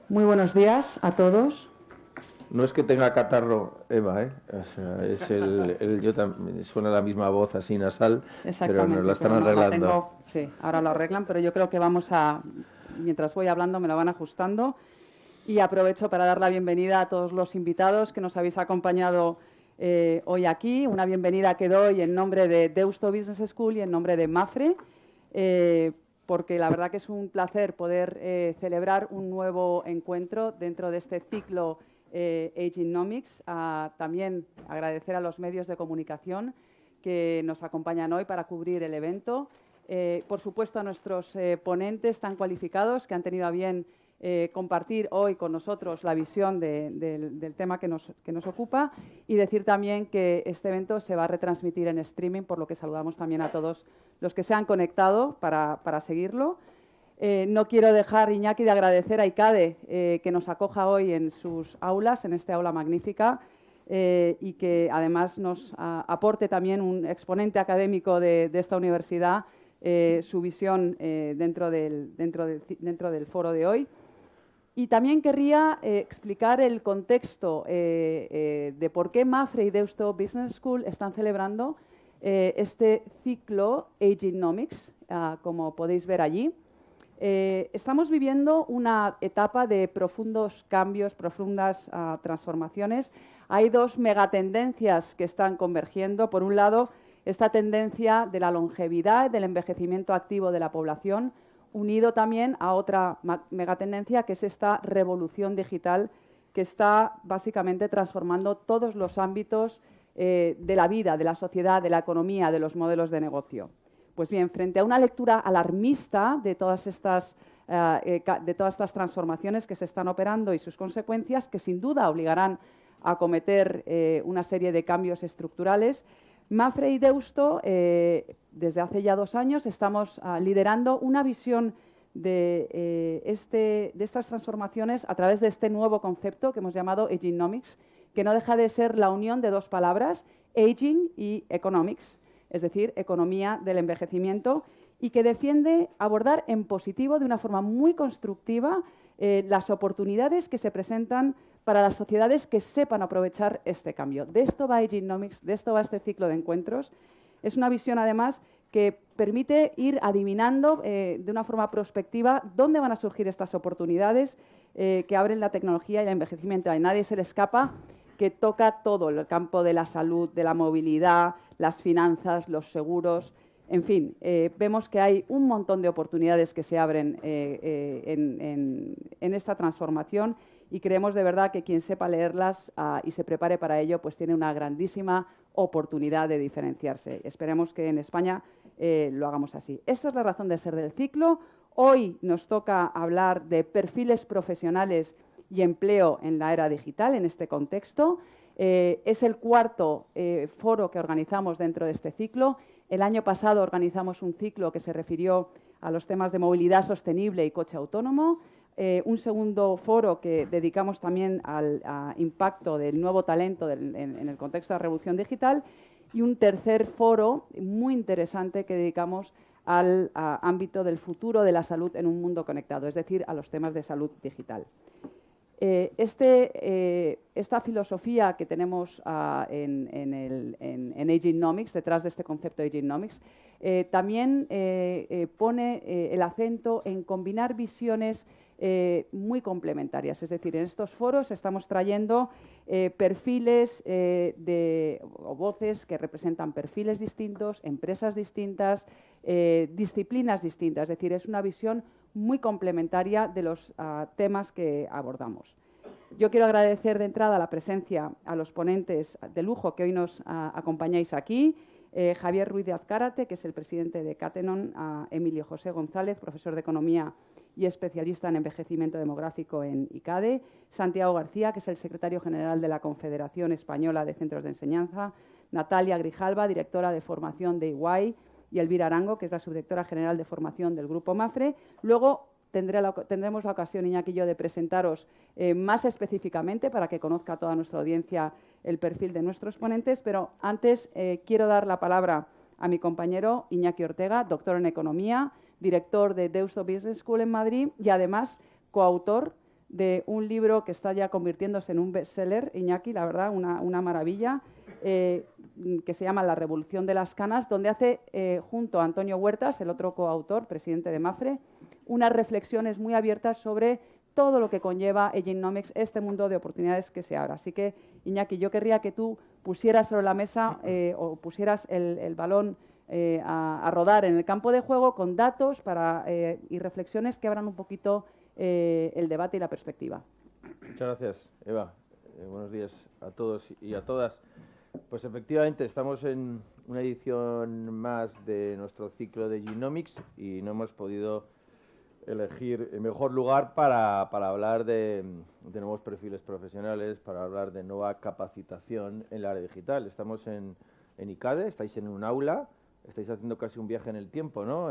Muy buenos días a todos. No es que tenga catarro, Eva, ¿eh? O sea, suena la misma voz así nasal, pero nos la están arreglando. Sí, ahora lo arreglan, pero yo creo que mientras voy hablando me lo van ajustando. Y aprovecho para dar la bienvenida a todos los invitados que nos habéis acompañado hoy aquí. Una bienvenida que doy en nombre de Deusto Business School y en nombre de Mapfre, porque la verdad que es un placer poder celebrar un nuevo encuentro dentro de este ciclo Agenomics. También agradecer a los medios de comunicación que nos acompañan hoy para cubrir el evento. Por supuesto, a nuestros ponentes tan cualificados que han tenido a bien compartir hoy con nosotros la visión del tema que nos ocupa, y decir también que este evento se va a retransmitir en streaming, por lo que saludamos también a todos los que se han conectado para seguirlo. No quiero dejar, Iñaki, de agradecer a ICADE que nos acoja hoy en sus aulas, en esta aula magnífica, y que además nos aporte también un exponente académico de esta universidad, su visión dentro del foro de hoy. Y también querría explicar el contexto de por qué Mapfre y Deusto Business School están celebrando este ciclo Agenomics, como podéis ver allí. Estamos viviendo una etapa de profundos cambios, profundas transformaciones. Hay dos megatendencias que están convergiendo. Por un lado, esta tendencia de la longevidad, del envejecimiento activo de la población, unido también a otra megatendencia, que es esta revolución digital que está básicamente transformando todos los ámbitos de la vida, de la sociedad, de la economía, de los modelos de negocio. Pues bien, frente a una lectura alarmista de todas estas transformaciones que se están operando y sus consecuencias, que sin duda obligarán a acometer una serie de cambios estructurales, Mapfre y Deusto, desde hace ya 2 años, estamos liderando una visión de estas transformaciones a través de este nuevo concepto que hemos llamado Agenomics, que no deja de ser la unión de dos palabras, aging y economics, es decir, economía del envejecimiento, y que defiende abordar en positivo, de una forma muy constructiva, las oportunidades que se presentan para las sociedades que sepan aprovechar este cambio. De esto va Agenomics, de esto va este ciclo de encuentros. Es una visión, además, que permite ir adivinando de una forma prospectiva dónde van a surgir estas oportunidades que abren la tecnología y el envejecimiento. A nadie se le escapa que toca todo, el campo de la salud, de la movilidad, las finanzas, los seguros. En fin, vemos que hay un montón de oportunidades que se abren en esta transformación, y creemos de verdad que quien sepa leerlas y se prepare para ello, pues tiene una grandísima oportunidad de diferenciarse. Esperemos que en España lo hagamos así. Esta es la razón de ser del ciclo. Hoy nos toca hablar de perfiles profesionales y empleo en la era digital, en este contexto. Es el cuarto foro que organizamos dentro de este ciclo. El año pasado organizamos un ciclo que se refirió a los temas de movilidad sostenible y coche autónomo. Un segundo foro que dedicamos también al impacto del nuevo talento en el contexto de la revolución digital, y un tercer foro muy interesante que dedicamos al ámbito del futuro de la salud en un mundo conectado, es decir, a los temas de salud digital. Esta filosofía que tenemos en Agenomics, detrás de este concepto de Agenomics, también pone el acento en combinar visiones muy complementarias. Es decir, en estos foros estamos trayendo perfiles o voces que representan perfiles distintos, empresas distintas, disciplinas distintas. Es decir, es una visión muy complementaria de los temas que abordamos. Yo quiero agradecer de entrada la presencia a los ponentes de lujo que hoy nos acompañáis aquí. Javier Ruiz de Azcárate, que es el presidente de Catenon, a Emilio José González, profesor de Economía y especialista en envejecimiento demográfico en ICADE, Santiago García, que es el secretario general de la Confederación Española de Centros de Enseñanza, Natalia Grijalva, directora de formación de EY, y Elvira Arango, que es la subdirectora general de formación del Grupo Mapfre. Luego tendremos la ocasión, Iñaki y yo, de presentaros más específicamente para que conozca toda nuestra audiencia el perfil de nuestros ponentes, pero antes quiero dar la palabra a mi compañero Iñaki Ortega, doctor en Economía, director de Deusto Business School en Madrid y además coautor de un libro que está ya convirtiéndose en un bestseller, Iñaki, la verdad, una maravilla, que se llama La revolución de las canas, donde hace, junto a Antonio Huertas, el otro coautor, presidente de Mapfre, unas reflexiones muy abiertas sobre todo lo que conlleva Agenomics, este mundo de oportunidades que se abre. Así que, Iñaki, yo querría que tú pusieras sobre la mesa o pusieras el balón a rodar en el campo de juego con datos y reflexiones que abran un poquito el debate y la perspectiva. Muchas gracias, Eva. Buenos días a todos y a todas. Pues efectivamente estamos en una edición más de nuestro ciclo de Genomics y no hemos podido elegir el mejor lugar para hablar de nuevos perfiles profesionales, para hablar de nueva capacitación en el área digital. Estamos en ICADE, estáis en un aula, estáis haciendo casi un viaje en el tiempo, ¿no?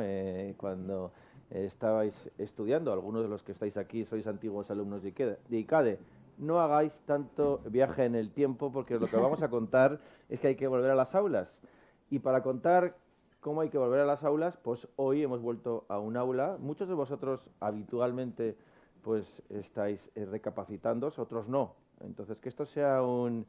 Cuando estabais estudiando, algunos de los que estáis aquí sois antiguos alumnos de ICADE. No hagáis tanto viaje en el tiempo porque lo que vamos a contar es que hay que volver a las aulas. Y para contar cómo hay que volver a las aulas, pues hoy hemos vuelto a un aula. Muchos de vosotros habitualmente pues estáis recapacitándoos, otros no. Entonces, que esto sea un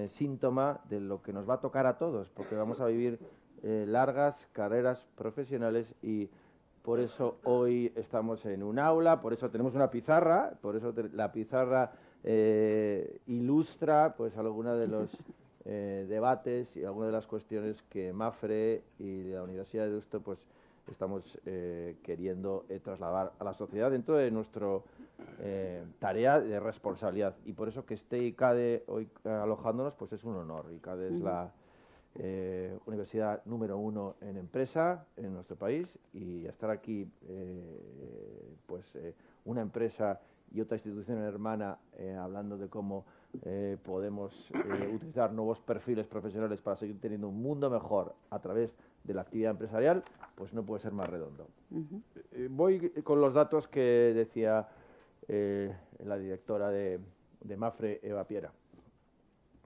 síntoma de lo que nos va a tocar a todos, porque vamos a vivir largas carreras profesionales y por eso hoy estamos en un aula, por eso tenemos una pizarra, por eso la pizarra ilustra pues alguna de los debates y algunas de las cuestiones que Mapfre y la Universidad de Deusto pues estamos queriendo trasladar a la sociedad dentro de nuestra tarea de responsabilidad. Y por eso que esté ICADE hoy alojándonos pues es un honor. ICADE es la universidad número 1 en empresa en nuestro país y estar aquí una empresa y otra institución hermana hablando de cómo podemos utilizar nuevos perfiles profesionales para seguir teniendo un mundo mejor a través de la actividad empresarial, pues no puede ser más redondo. Voy con los datos que decía la directora de Mapfre, Eva Piera.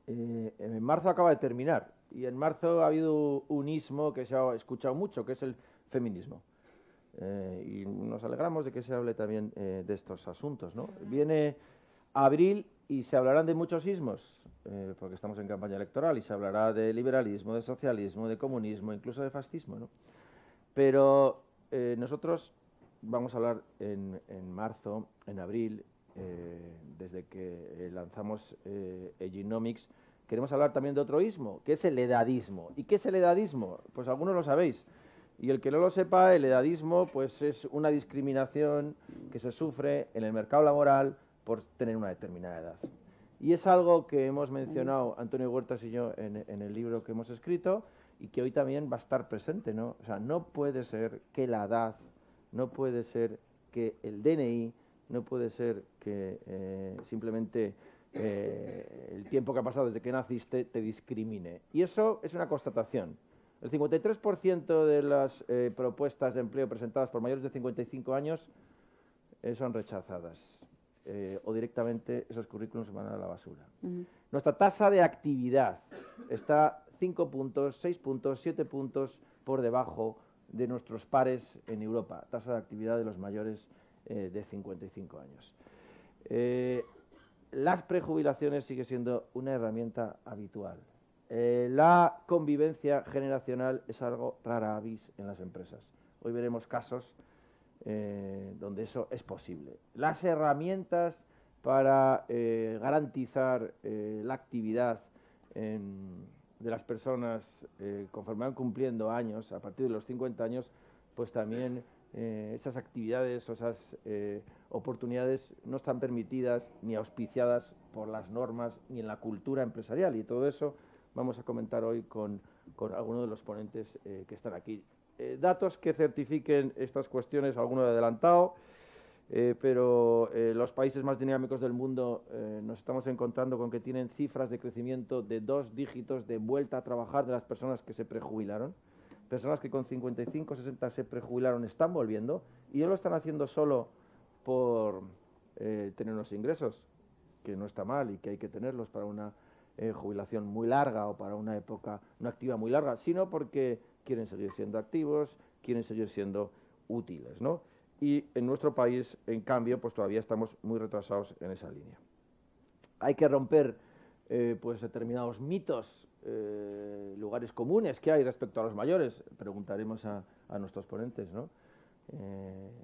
En marzo acaba de terminar y en marzo ha habido un ismo que se ha escuchado mucho, que es el feminismo. Y nos alegramos de que se hable también de estos asuntos, ¿no? Viene abril y se hablarán de muchos ismos, porque estamos en campaña electoral y se hablará de liberalismo, de socialismo, de comunismo, incluso de fascismo, ¿no? Pero nosotros vamos a hablar en marzo, en abril, desde que lanzamos Agenomics, queremos hablar también de otro ismo, que es el edadismo. ¿Y qué es el edadismo? Pues algunos lo sabéis. Y el que no lo sepa, el edadismo pues es una discriminación que se sufre en el mercado laboral por tener una determinada edad. Y es algo que hemos mencionado Antonio Huertas y yo en el libro que hemos escrito y que hoy también va a estar presente, ¿no? O sea, no puede ser que la edad, no puede ser que el DNI, no puede ser que simplemente el tiempo que ha pasado desde que naciste te discrimine. Y eso es una constatación. El 53% de las propuestas de empleo presentadas por mayores de 55 años son rechazadas. O directamente esos currículums van a la basura. Nuestra tasa de actividad está 5 puntos, 6 puntos, 7 puntos por debajo de nuestros pares en Europa. Tasa de actividad de los mayores de 55 años. Las prejubilaciones sigue siendo una herramienta habitual. La convivencia generacional es algo rara avis en las empresas. Hoy veremos casos donde eso es posible. Las herramientas para garantizar la actividad de las personas conforme van cumpliendo años, a partir de los 50 años, pues también esas actividades o esas oportunidades no están permitidas ni auspiciadas por las normas ni en la cultura empresarial. Y todo eso vamos a comentar hoy con algunos de los ponentes que están aquí. Datos que certifiquen estas cuestiones, alguno he adelantado, pero los países más dinámicos del mundo nos estamos encontrando con que tienen cifras de crecimiento de 2 dígitos de vuelta a trabajar de las personas que se prejubilaron. Personas que con 55, 60 se prejubilaron están volviendo y no lo están haciendo solo por tener unos ingresos, que no está mal y que hay que tenerlos para una jubilación muy larga o para una época, una actividad muy larga, sino porque quieren seguir siendo activos, quieren seguir siendo útiles, ¿no? y en nuestro país, en cambio, pues todavía estamos muy retrasados en esa línea. Hay que romper pues determinados mitos, lugares comunes que hay respecto a los mayores. Preguntaremos a nuestros ponentes, ¿no?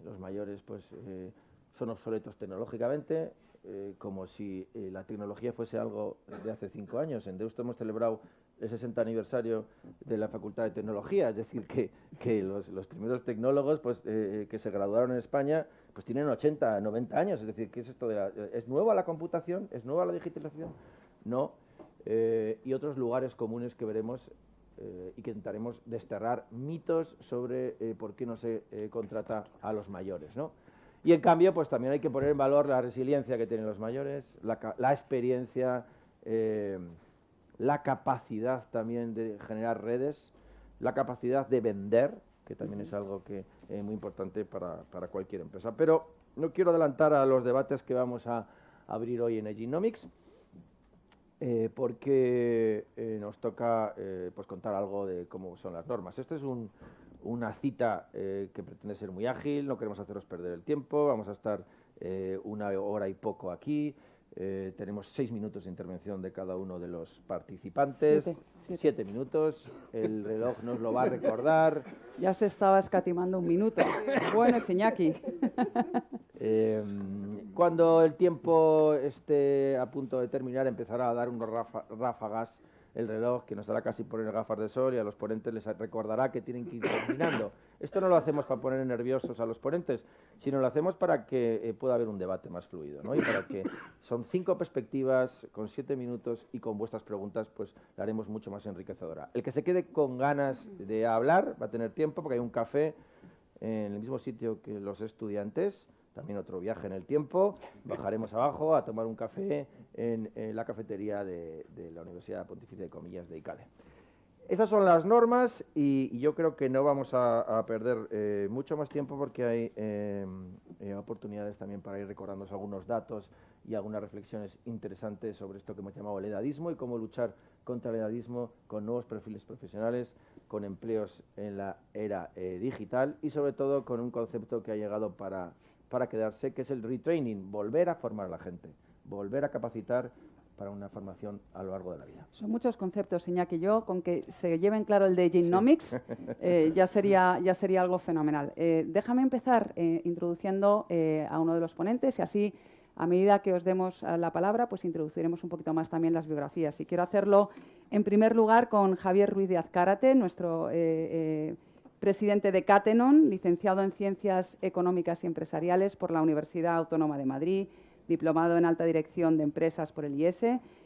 Los mayores pues son obsoletos tecnológicamente, como si la tecnología fuese algo de hace 5 años. En Deusto hemos celebrado el 60 aniversario de la Facultad de Tecnología, es decir, que los primeros tecnólogos pues, que se graduaron en España pues tienen 80, 90 años, es decir, ¿qué es esto ¿es nueva la computación? ¿Es nueva la digitalización? No. Y otros lugares comunes que veremos y que intentaremos desterrar mitos sobre por qué no se contrata a los mayores, ¿no? Y en cambio, pues también hay que poner en valor la resiliencia que tienen los mayores, la experiencia, la capacidad también de generar redes, la capacidad de vender, que también es algo que muy importante para cualquier empresa. Pero no quiero adelantar a los debates que vamos a abrir hoy en Agenomics, porque nos toca pues contar algo de cómo son las normas. Esta es una cita que pretende ser muy ágil, no queremos haceros perder el tiempo, vamos a estar 1 hora y poco aquí. Tenemos 6 minutos de intervención de cada uno de los participantes. 7 minutos. El reloj nos lo va a recordar. Ya se estaba escatimando 1 minuto. Bueno, Iñaki. Cuando el tiempo esté a punto de terminar, empezará a dar unos ráfagas el reloj, que nos hará casi poner gafas de sol, y a los ponentes les recordará que tienen que ir terminando. Esto no lo hacemos para poner nerviosos a los ponentes, sino lo hacemos para que pueda haber un debate más fluido, ¿no? Y para que son 5 perspectivas con 7 minutos, y con vuestras preguntas pues la haremos mucho más enriquecedora. El que se quede con ganas de hablar va a tener tiempo, porque hay un café en el mismo sitio que los estudiantes. También otro viaje en el tiempo, bajaremos abajo a tomar un café en la cafetería de la Universidad Pontificia de Comillas de ICADE. Esas son las normas, y yo creo que no vamos a perder mucho más tiempo, porque hay oportunidades también para ir recordando algunos datos y algunas reflexiones interesantes sobre esto que hemos llamado el edadismo y cómo luchar contra el edadismo con nuevos perfiles profesionales, con empleos en la era digital, y sobre todo con un concepto que ha llegado para quedarse, que es el retraining, volver a formar a la gente, volver a capacitar para una formación a lo largo de la vida. Son muchos conceptos, Iñaki. Yo, con que se lleven claro el de Agenomics, sí. ya sería algo fenomenal. Déjame empezar introduciendo a uno de los ponentes, y así, a medida que os demos la palabra, pues introduciremos un poquito más también las biografías. Y quiero hacerlo, en primer lugar, con Javier Ruiz de Azcárate, nuestro presidente de Catenon, licenciado en Ciencias Económicas y Empresariales por la Universidad Autónoma de Madrid, diplomado en Alta Dirección de Empresas por el IES.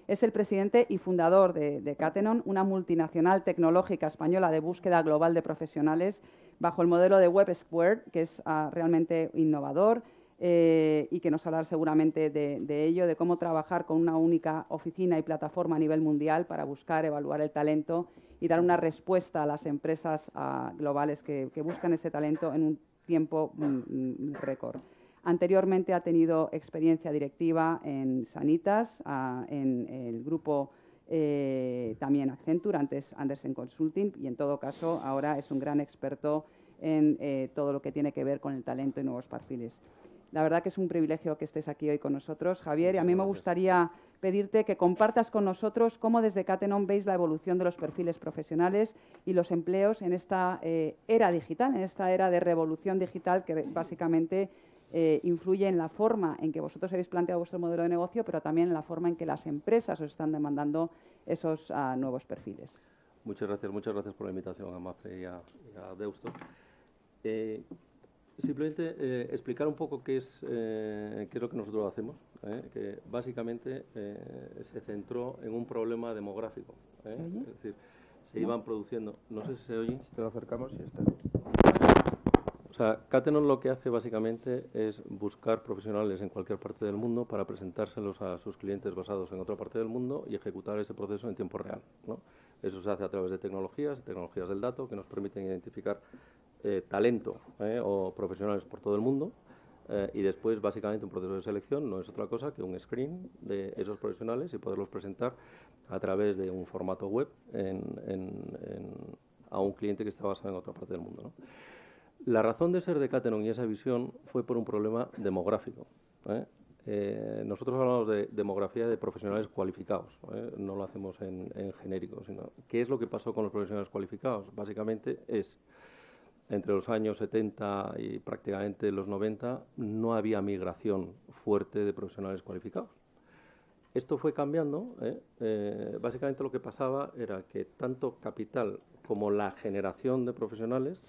Es el presidente y fundador de Catenon, una multinacional tecnológica española de búsqueda global de profesionales bajo el modelo de Web Squared, que es realmente innovador, y que nos hablará seguramente de ello, de cómo trabajar con una única oficina y plataforma a nivel mundial para buscar, evaluar el talento y dar una respuesta a las empresas globales que buscan ese talento en un tiempo récord. Anteriormente ha tenido experiencia directiva en Sanitas, en el grupo también Accenture, antes Andersen Consulting, y en todo caso ahora es un gran experto en todo lo que tiene que ver con el talento y nuevos perfiles. La verdad que es un privilegio que estés aquí hoy con nosotros, Javier, y a mí me gustaría pedirte que compartas con nosotros cómo desde Catenon veis la evolución de los perfiles profesionales y los empleos en esta era digital, en esta era de revolución digital que básicamente influye en la forma en que vosotros habéis planteado vuestro modelo de negocio, pero también en la forma en que las empresas os están demandando esos nuevos perfiles. Muchas gracias por la invitación a MAPFRE y a Deusto. Simplemente explicar un poco qué es lo que nosotros hacemos, que básicamente se centró en un problema demográfico. ¿Se oye? Es decir, se iban produciendo... No sé si se oye. Si te lo acercamos, ya está. O sea, Catenon lo que hace básicamente es buscar profesionales en cualquier parte del mundo para presentárselos a sus clientes basados en otra parte del mundo y ejecutar ese proceso en tiempo real, ¿no? Eso se hace a través de tecnologías del dato, que nos permiten identificar talento o profesionales por todo el mundo, y después básicamente un proceso de selección no es otra cosa que un screen de esos profesionales y poderlos presentar a través de un formato web a un cliente que está basado en otra parte del mundo, ¿no? La razón de ser de Catenon y esa visión fue por un problema demográfico. Nosotros hablamos de demografía de profesionales cualificados, no lo hacemos en genérico, sino ¿qué es lo que pasó con los profesionales cualificados? Básicamente es, entre los años 70 y prácticamente los 90, no había migración fuerte de profesionales cualificados. Esto fue cambiando, básicamente lo que pasaba era que tanto capital como la generación de profesionales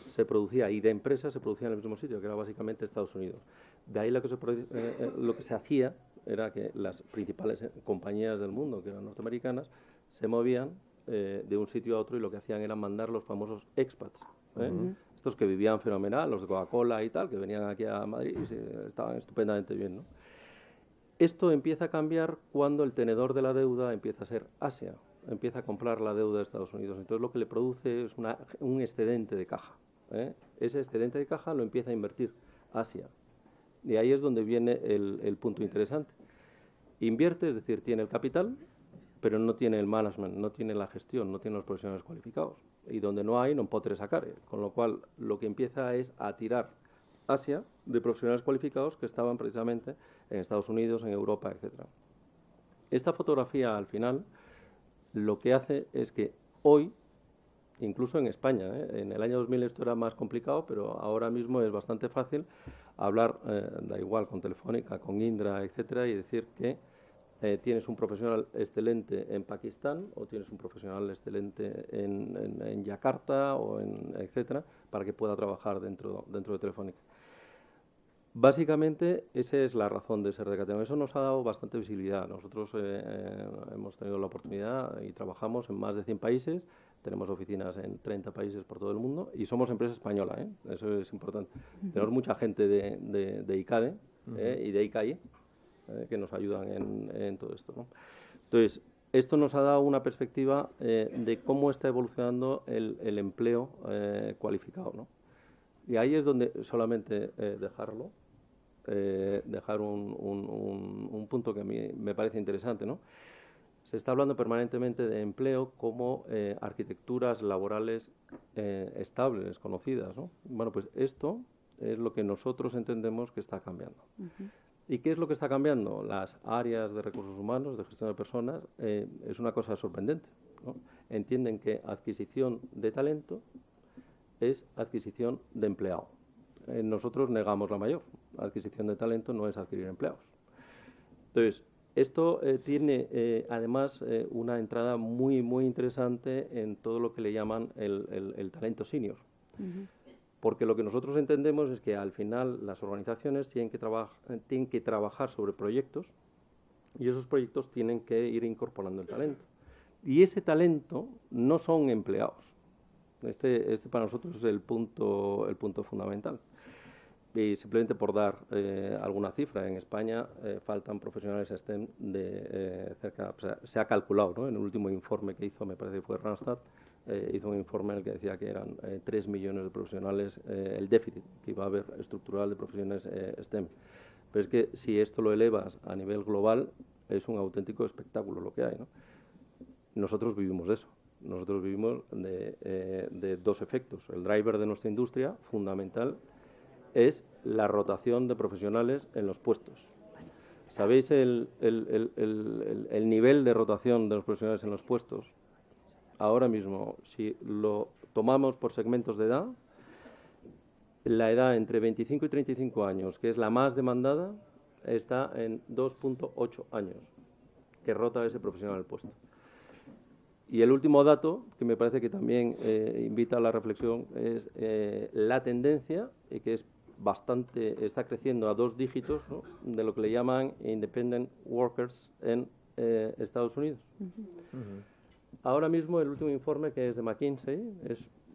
se producía, y de empresas se producía en el mismo sitio, que era básicamente Estados Unidos. De ahí lo que se hacía era que las principales compañías del mundo, que eran norteamericanas, se movían de un sitio a otro y lo que hacían era mandar los famosos expats. Estos que vivían fenomenal, los de Coca-Cola y tal, que venían aquí a Madrid y estaban estupendamente bien, ¿no? Esto empieza a cambiar cuando el tenedor de la deuda empieza a ser Asia, empieza a comprar la deuda de Estados Unidos. Entonces lo que le produce es un excedente de caja. Ese excedente de caja lo empieza a invertir Asia. Y ahí es donde viene el punto interesante. Invierte, es decir, tiene el capital, pero no tiene el management, no tiene la gestión, no tiene los profesionales cualificados. Y donde no hay, no puede sacar. Con lo cual, lo que empieza es a tirar Asia de profesionales cualificados que estaban precisamente en Estados Unidos, en Europa, etc. Esta fotografía, al final, lo que hace es que hoy, incluso en España, en el año 2000 esto era más complicado, pero ahora mismo es bastante fácil hablar, da igual, con Telefónica, con Indra, etcétera, y decir que tienes un profesional excelente en Pakistán o tienes un profesional excelente en Yakarta o etcétera, para que pueda trabajar dentro de Telefónica. Básicamente, esa es la razón de ser de Catenon. Eso nos ha dado bastante visibilidad. Nosotros hemos tenido la oportunidad y trabajamos en más de 100 países, tenemos oficinas en 30 países por todo el mundo y somos empresa española, eso es importante. Tenemos mucha gente de ICADE y de ICAI que nos ayudan en todo esto, ¿no? Entonces, esto nos ha dado una perspectiva de cómo está evolucionando el empleo cualificado, ¿no? Y ahí es donde solamente dejar un punto que a mí me parece interesante, ¿no? Se está hablando permanentemente de empleo como arquitecturas laborales estables, conocidas, ¿no? Bueno, pues esto es lo que nosotros entendemos que está cambiando. ¿Y qué es lo que está cambiando? Las áreas de recursos humanos, de gestión de personas, es una cosa sorprendente, ¿no? Entienden que adquisición de talento es adquisición de empleado. Nosotros negamos la mayor. Adquisición de talento no es adquirir empleados. Entonces, esto tiene además una entrada muy, muy interesante en todo lo que le llaman el talento senior. Porque lo que nosotros entendemos es que al final las organizaciones tienen que trabajar sobre proyectos y esos proyectos tienen que ir incorporando el talento. Y ese talento no son empleados. Este para nosotros es el punto fundamental. Y simplemente por dar alguna cifra, en España faltan profesionales STEM de cerca, o sea, se ha calculado, ¿no? En el último informe que hizo, me parece que fue Randstad, hizo un informe en el que decía que eran 3 millones de profesionales el déficit que iba a haber estructural de profesiones STEM. Pero es que si esto lo elevas a nivel global, es un auténtico espectáculo lo que hay, ¿no? Nosotros vivimos de eso. Nosotros vivimos de dos efectos. El driver de nuestra industria, fundamental, es la rotación de profesionales en los puestos. ¿Sabéis el nivel de rotación de los profesionales en los puestos? Ahora mismo, si lo tomamos por segmentos de edad, la edad entre 25 y 35 años, que es la más demandada, está en 2.8 años, que rota ese profesional al puesto. Y el último dato, que me parece que también invita a la reflexión, es la tendencia, que es está creciendo a 2 dígitos, ¿no?, de lo que le llaman independent workers en Estados Unidos. Ahora mismo el último informe, que es de McKinsey,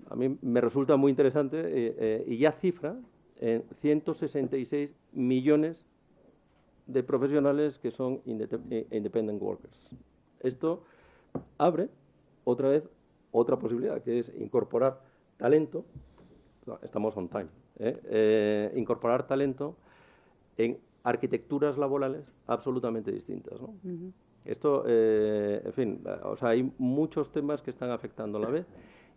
a mí me resulta muy interesante y ya cifra en 166 millones de profesionales que son independent workers. Esto abre otra vez otra posibilidad, que es incorporar talento. Estamos on time. Incorporar talento en arquitecturas laborales absolutamente distintas, ¿no? Esto, en fin, o sea, hay muchos temas que están afectando a la vez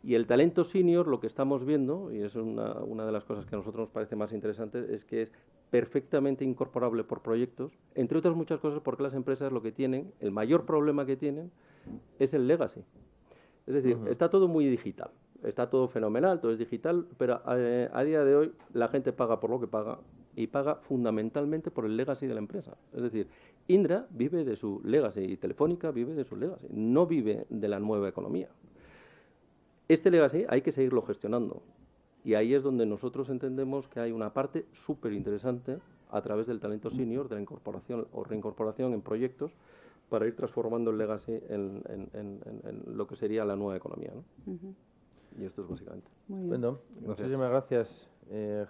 Y el talento senior, lo que estamos viendo, y es una de las cosas que a nosotros nos parece más interesante, es que es perfectamente incorporable por proyectos, entre otras muchas cosas porque las empresas lo que tienen, el mayor problema que tienen, es el legacy. Es decir, está todo muy digital, está todo fenomenal, todo es digital, pero a día de hoy la gente paga por lo que paga y paga fundamentalmente por el legacy de la empresa. Es decir, Indra vive de su legacy y Telefónica vive de su legacy, no vive de la nueva economía. Este legacy hay que seguirlo gestionando y ahí es donde nosotros entendemos que hay una parte súper interesante a través del talento senior, de la incorporación o reincorporación en proyectos para ir transformando el legacy en lo que sería la nueva economía, ¿no? Y esto es básicamente. Muy bien. Bueno, muchísimas gracias,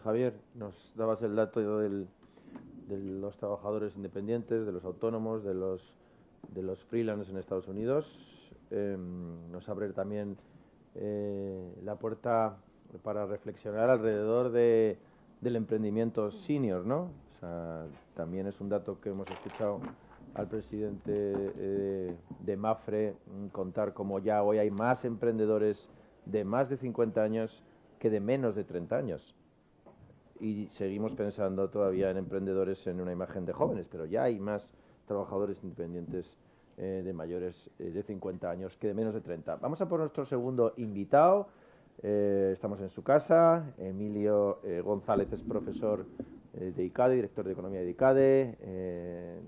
Javier. Nos dabas el dato de los trabajadores independientes, de los autónomos, de los freelance en Estados Unidos. Nos abre también la puerta para reflexionar alrededor del emprendimiento senior, ¿no? O sea, también es un dato que hemos escuchado al presidente de Mapfre contar cómo ya hoy hay más emprendedores de más de 50 años que de menos de 30 años. Y seguimos pensando todavía en emprendedores en una imagen de jóvenes, pero ya hay más trabajadores independientes de mayores de 50 años que de menos de 30. Vamos a por nuestro segundo invitado. Estamos en su casa. Emilio González es profesor de ICADE, director de Economía de ICADE.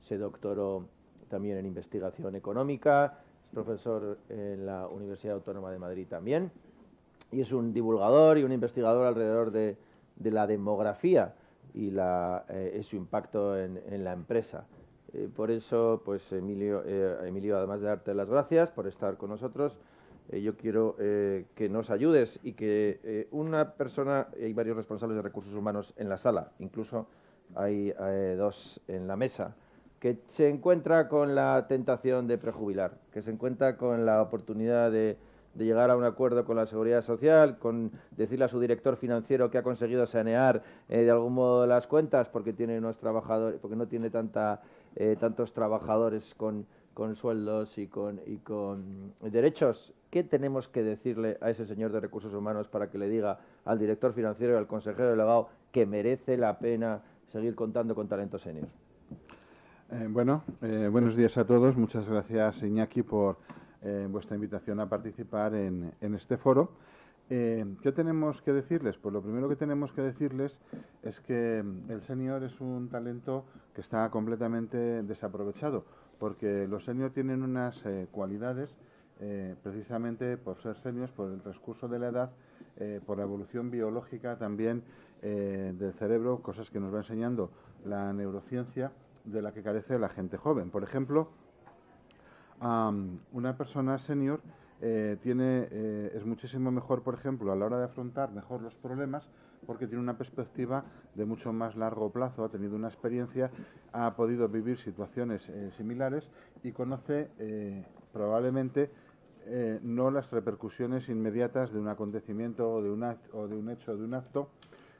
Se doctoró también en Investigación Económica. Es profesor en la Universidad Autónoma de Madrid también. Y es un divulgador y un investigador alrededor de la demografía y su impacto en la empresa. Por eso, pues Emilio, además de darte las gracias por estar con nosotros, yo quiero que nos ayudes y que una persona, hay varios responsables de recursos humanos en la sala, incluso hay dos en la mesa, que se encuentra con la tentación de prejubilar, que se encuentra con la oportunidad de llegar a un acuerdo con la Seguridad Social, con decirle a su director financiero que ha conseguido sanear de algún modo las cuentas porque tiene unos trabajadores, porque no tiene tantos trabajadores con sueldos y con derechos. ¿Qué tenemos que decirle a ese señor de recursos humanos para que le diga al director financiero y al consejero delegado que merece la pena seguir contando con talento senior? Buenos días a todos. Muchas gracias, Iñaki, por vuestra invitación a participar en este foro. ¿Qué tenemos que decirles? Pues lo primero que tenemos que decirles es que el senior es un talento que está completamente desaprovechado, porque los senior tienen unas cualidades, precisamente por ser seniors, por el transcurso de la edad, por la evolución biológica también del cerebro, cosas que nos va enseñando la neurociencia de la que carece la gente joven. Por ejemplo, una persona senior es muchísimo mejor, por ejemplo, a la hora de afrontar mejor los problemas, porque tiene una perspectiva de mucho más largo plazo, ha tenido una experiencia, ha podido vivir situaciones similares y conoce probablemente no las repercusiones inmediatas de un acontecimiento o de un hecho o de un acto,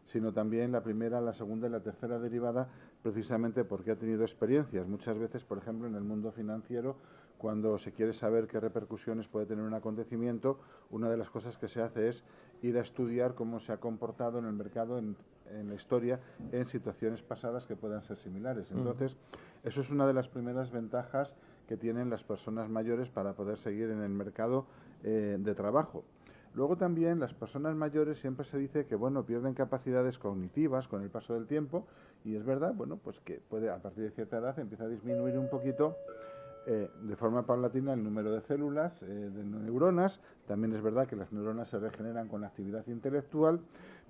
sino también la primera, la segunda y la tercera derivada, precisamente porque ha tenido experiencias. Muchas veces, por ejemplo, en el mundo financiero, cuando se quiere saber qué repercusiones puede tener un acontecimiento, una de las cosas que se hace es ir a estudiar cómo se ha comportado en el mercado, en la historia, en situaciones pasadas que puedan ser similares. Entonces, eso es una de las primeras ventajas que tienen las personas mayores para poder seguir en el mercado de trabajo. Luego también las personas mayores siempre se dice que pierden capacidades cognitivas con el paso del tiempo, y es verdad, pues que puede, a partir de cierta edad empieza a disminuir un poquito de forma paulatina el número de células, de neuronas. También es verdad que las neuronas se regeneran con la actividad intelectual,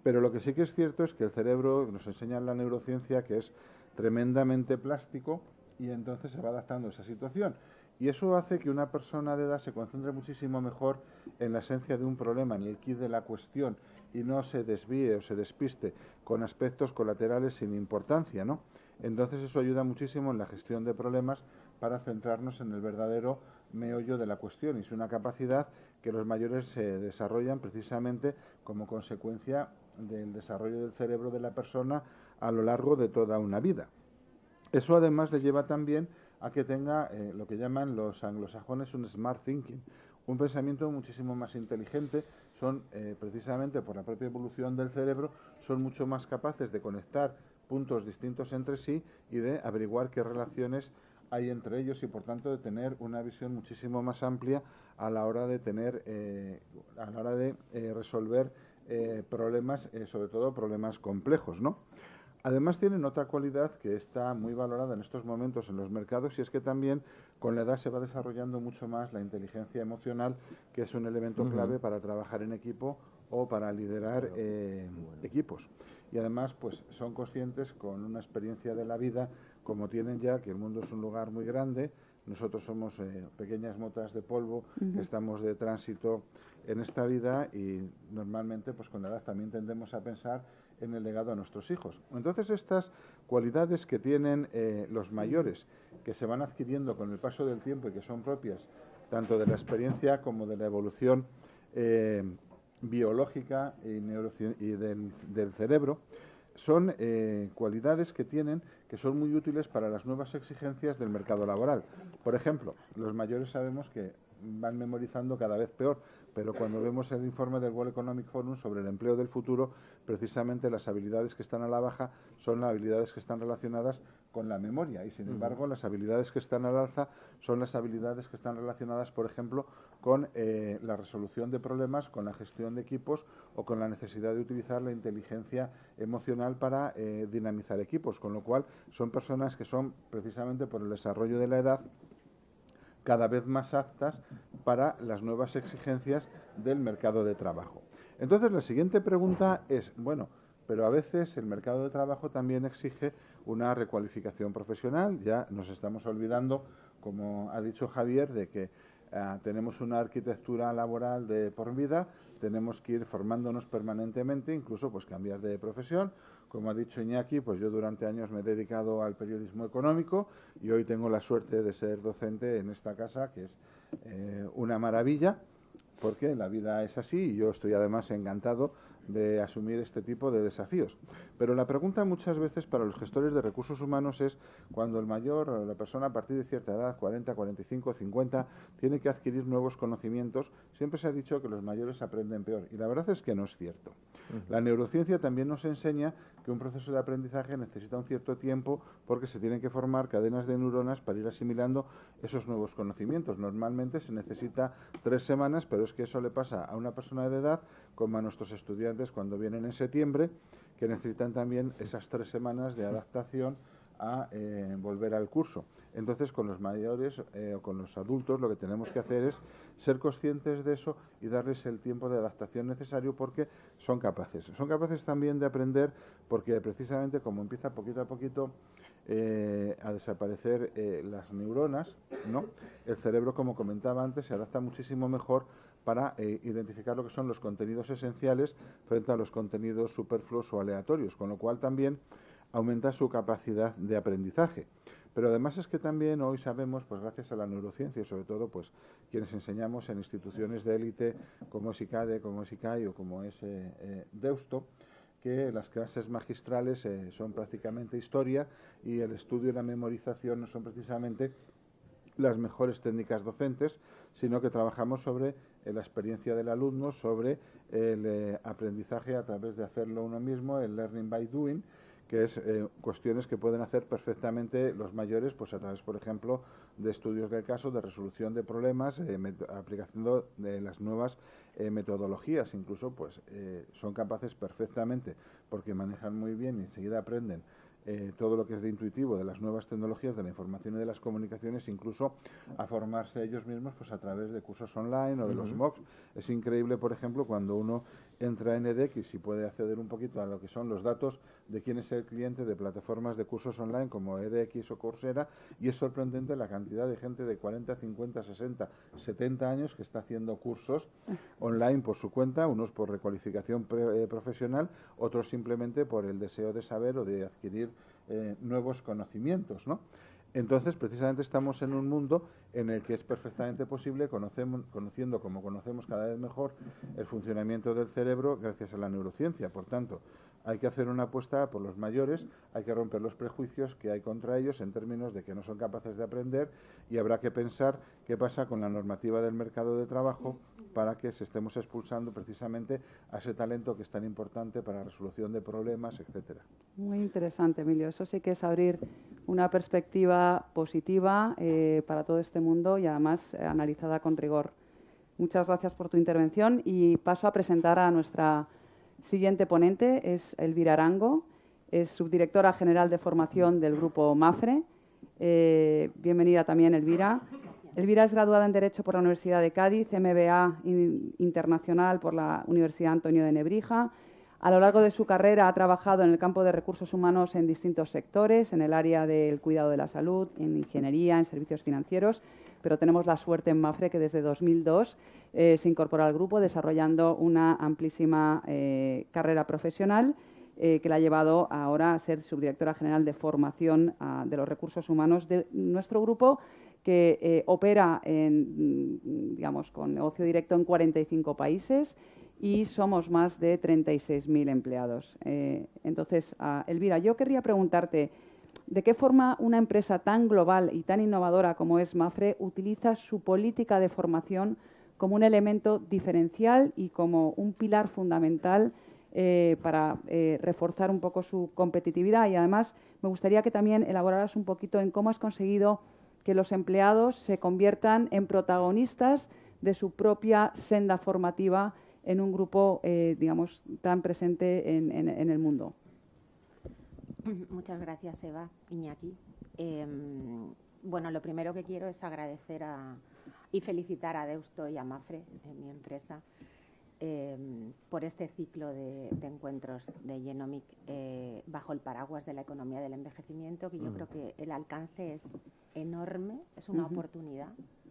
pero lo que sí que es cierto es que el cerebro, nos enseña la neurociencia, que es tremendamente plástico, y entonces se va adaptando a esa situación. Y eso hace que una persona de edad se concentre muchísimo mejor en la esencia de un problema, en el quid de la cuestión, y no se desvíe o se despiste con aspectos colaterales sin importancia, ¿no? Entonces eso ayuda muchísimo en la gestión de problemas para centrarnos en el verdadero meollo de la cuestión, y es una capacidad que los mayores se desarrollan precisamente como consecuencia del desarrollo del cerebro de la persona a lo largo de toda una vida. Eso además le lleva también a que tenga lo que llaman los anglosajones un smart thinking, un pensamiento muchísimo más inteligente. Son, precisamente por la propia evolución del cerebro, son mucho más capaces de conectar puntos distintos entre sí y de averiguar qué relaciones hay entre ellos y, por tanto, de tener una visión muchísimo más amplia a la hora de resolver problemas, sobre todo problemas complejos, ¿no? Además, tienen otra cualidad que está muy valorada en estos momentos en los mercados, y es que también con la edad se va desarrollando mucho más la inteligencia emocional, que es un elemento clave para trabajar en equipo o para liderar equipos. Y además, pues son conscientes, con una experiencia de la vida, como tienen ya, que el mundo es un lugar muy grande. Nosotros somos pequeñas motas de polvo que estamos de tránsito en esta vida, y normalmente, pues con la edad también tendemos a pensar en el legado a nuestros hijos. Entonces, estas cualidades que tienen los mayores, que se van adquiriendo con el paso del tiempo y que son propias tanto de la experiencia como de la evolución biológica y del cerebro, son cualidades que tienen, que son muy útiles para las nuevas exigencias del mercado laboral. Por ejemplo, los mayores sabemos que van memorizando cada vez peor, pero cuando vemos el informe del World Economic Forum sobre el empleo del futuro, precisamente las habilidades que están a la baja son las habilidades que están relacionadas con la memoria, y sin embargo las habilidades que están al alza son las habilidades que están relacionadas, por ejemplo, con la resolución de problemas, con la gestión de equipos o con la necesidad de utilizar la inteligencia emocional para dinamizar equipos, con lo cual son personas que son, precisamente por el desarrollo de la edad, cada vez más aptas para las nuevas exigencias del mercado de trabajo. Entonces, la siguiente pregunta es, bueno, pero a veces el mercado de trabajo también exige una recualificación profesional. Ya nos estamos olvidando, como ha dicho Javier, de que tenemos una arquitectura laboral de por vida, tenemos que ir formándonos permanentemente, incluso pues cambiar de profesión. Como ha dicho Iñaki, pues yo durante años me he dedicado al periodismo económico y hoy tengo la suerte de ser docente en esta casa, que es una maravilla, porque la vida es así y yo estoy además encantado de asumir este tipo de desafíos. Pero la pregunta muchas veces para los gestores de recursos humanos es, cuando el mayor o la persona a partir de cierta edad, 40, 45, 50, tiene que adquirir nuevos conocimientos, siempre se ha dicho que los mayores aprenden peor, y la verdad es que no es cierto. La neurociencia también nos enseña que un proceso de aprendizaje necesita un cierto tiempo, porque se tienen que formar cadenas de neuronas para ir asimilando esos nuevos conocimientos. Normalmente se necesita 3 semanas, pero es que eso le pasa a una persona de edad como a nuestros estudiantes cuando vienen en septiembre, que necesitan también esas 3 semanas de adaptación a volver al curso. Entonces, con los mayores o con los adultos, lo que tenemos que hacer es ser conscientes de eso y darles el tiempo de adaptación necesario, porque son capaces. Son capaces también de aprender, porque precisamente como empieza poquito a poquito a desaparecer las neuronas, ¿no?, el cerebro, como comentaba antes, se adapta muchísimo mejor para identificar lo que son los contenidos esenciales frente a los contenidos superfluos o aleatorios, con lo cual también aumenta su capacidad de aprendizaje. Pero además es que también hoy sabemos, pues gracias a la neurociencia y sobre todo pues quienes enseñamos en instituciones de élite como es ICADE, como es ICAI o como es Deusto, que las clases magistrales son prácticamente historia, y el estudio y la memorización no son precisamente las mejores técnicas docentes, sino que trabajamos sobre la experiencia del alumno, sobre el aprendizaje a través de hacerlo uno mismo, el learning by doing, que es cuestiones que pueden hacer perfectamente los mayores, pues a través, por ejemplo, de estudios del caso, de resolución de problemas, aplicación de las nuevas metodologías. Incluso pues son capaces perfectamente, porque manejan muy bien y enseguida aprenden todo lo que es de intuitivo de las nuevas tecnologías de la información y de las comunicaciones, incluso a formarse ellos mismos pues a través de cursos online o de los MOOCs. Es increíble, por ejemplo, cuando uno entra en edX y puede acceder un poquito a lo que son los datos de quién es el cliente de plataformas de cursos online como edX o Coursera, y es sorprendente la cantidad de gente de 40, 50, 60, 70 años que está haciendo cursos online por su cuenta, unos por recualificación profesional, otros simplemente por el deseo de saber o de adquirir nuevos conocimientos, ¿no? Entonces, precisamente estamos en un mundo en el que es perfectamente posible, conociendo como conocemos cada vez mejor el funcionamiento del cerebro gracias a la neurociencia. Por tanto, Hay que hacer una apuesta por los mayores, hay que romper los prejuicios que hay contra ellos en términos de que no son capaces de aprender, y habrá que pensar qué pasa con la normativa del mercado de trabajo para que se estemos expulsando precisamente a ese talento que es tan importante para la resolución de problemas, etcétera. Muy interesante, Emilio. Eso sí que es abrir una perspectiva positiva para todo este mundo y además analizada con rigor. Muchas gracias por tu intervención y paso a presentar a nuestra siguiente ponente. Es Elvira Arango, es subdirectora general de formación del Grupo MAFRE. Bienvenida también, Elvira. Elvira es graduada en Derecho por la Universidad de Cádiz, MBA Internacional por la Universidad Antonio de Nebrija. A lo largo de su carrera ha trabajado en el campo de recursos humanos en distintos sectores, en el área del cuidado de la salud, en ingeniería, en servicios financieros, pero tenemos la suerte en MAFRE que desde 2002 se incorporó al grupo desarrollando una amplísima carrera profesional que la ha llevado ahora a ser subdirectora general de formación de los recursos humanos de nuestro grupo, que opera digamos, con negocio directo en 45 países y somos más de 36.000 empleados. Entonces, Elvira, yo querría preguntarte, ¿de qué forma una empresa tan global y tan innovadora como es MAFRE utiliza su política de formación como un elemento diferencial y como un pilar fundamental para reforzar un poco su competitividad? Y además, me gustaría que también elaboraras un poquito en cómo has conseguido que los empleados se conviertan en protagonistas de su propia senda formativa en un grupo, digamos, tan presente en el mundo. Muchas gracias, Eva, Iñaki. Bueno, lo primero que quiero es agradecer y felicitar a Deusto y a MAFRE, mi empresa, por este ciclo de encuentros de Genomic bajo el paraguas de la economía del envejecimiento, que yo creo que el alcance es enorme, es una oportunidad,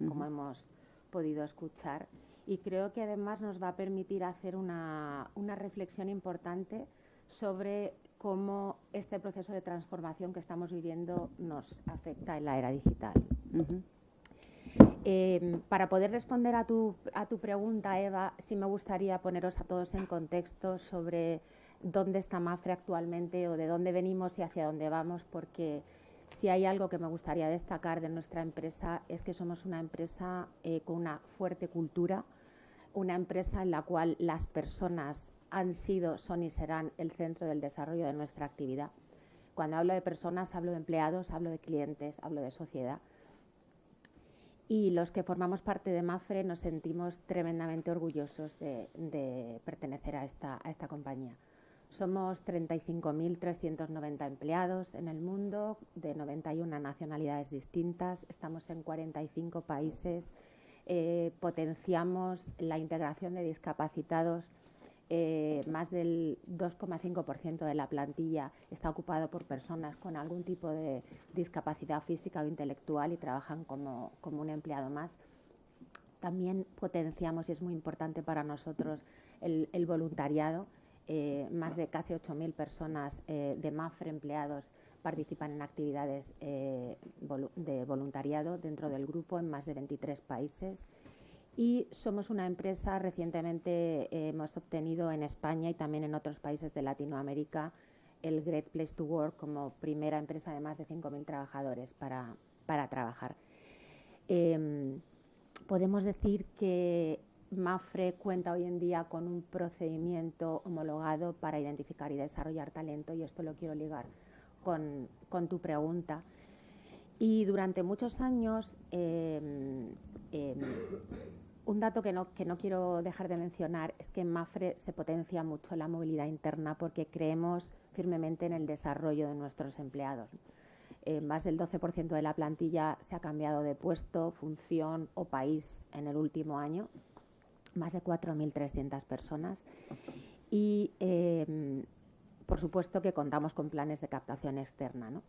como hemos podido escuchar, y creo que además nos va a permitir hacer una reflexión importante sobre cómo este proceso de transformación que estamos viviendo nos afecta en la era digital. Para poder responder a tu pregunta, Eva, sí me gustaría poneros a todos en contexto sobre dónde está MAFRE actualmente o de dónde venimos y hacia dónde vamos, porque si hay algo que me gustaría destacar de nuestra empresa es que somos una empresa con una fuerte cultura, una empresa en la cual las personas han sido, son y serán el centro del desarrollo de nuestra actividad. Cuando hablo de personas, hablo de empleados, hablo de clientes, hablo de sociedad. Y los que formamos parte de MAFRE nos sentimos tremendamente orgullosos de pertenecer a esta compañía. Somos 35.390 empleados en el mundo, de 91 nacionalidades distintas, estamos en 45 países, potenciamos la integración de discapacitados. Más del 2,5% de la plantilla está ocupado por personas con algún tipo de discapacidad física o intelectual y trabajan como un empleado más. También potenciamos, y es muy importante para nosotros, el voluntariado. Más de casi 8.000 personas de MAFRE empleados participan en actividades de voluntariado dentro del grupo en más de 23 países. Y somos una empresa, recientemente hemos obtenido en España y también en otros países de Latinoamérica el Great Place to Work como primera empresa de más de 5.000 trabajadores para trabajar. Podemos decir que MAFRE cuenta hoy en día con un procedimiento homologado para identificar y desarrollar talento, y esto lo quiero ligar con tu pregunta. Y durante muchos años, un dato que no quiero dejar de mencionar es que en MAFRE se potencia mucho la movilidad interna porque creemos firmemente en el desarrollo de nuestros empleados. Más del 12% de la plantilla se ha cambiado de puesto, función o país en el último año, más de 4.300 personas. Y, por supuesto, que contamos con planes de captación externa, ¿no?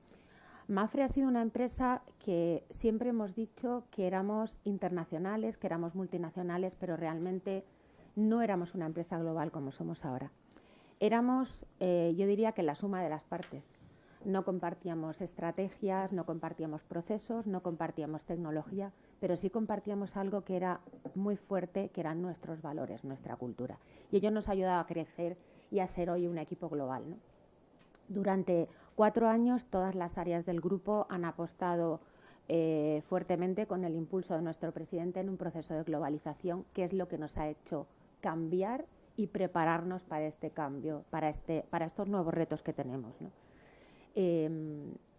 MAFRE ha sido una empresa que siempre hemos dicho que éramos internacionales, que éramos multinacionales, pero realmente no éramos una empresa global como somos ahora. Éramos, yo diría que la suma de las partes. No compartíamos estrategias, no compartíamos procesos, no compartíamos tecnología, pero sí compartíamos algo que era muy fuerte, que eran nuestros valores, nuestra cultura. Y ello nos ha ayudado a crecer y a ser hoy un equipo global, ¿no? Durante 4 años todas las áreas del grupo han apostado fuertemente con el impulso de nuestro presidente en un proceso de globalización, que es lo que nos ha hecho cambiar y prepararnos para este cambio, para estos nuevos retos que tenemos, ¿no?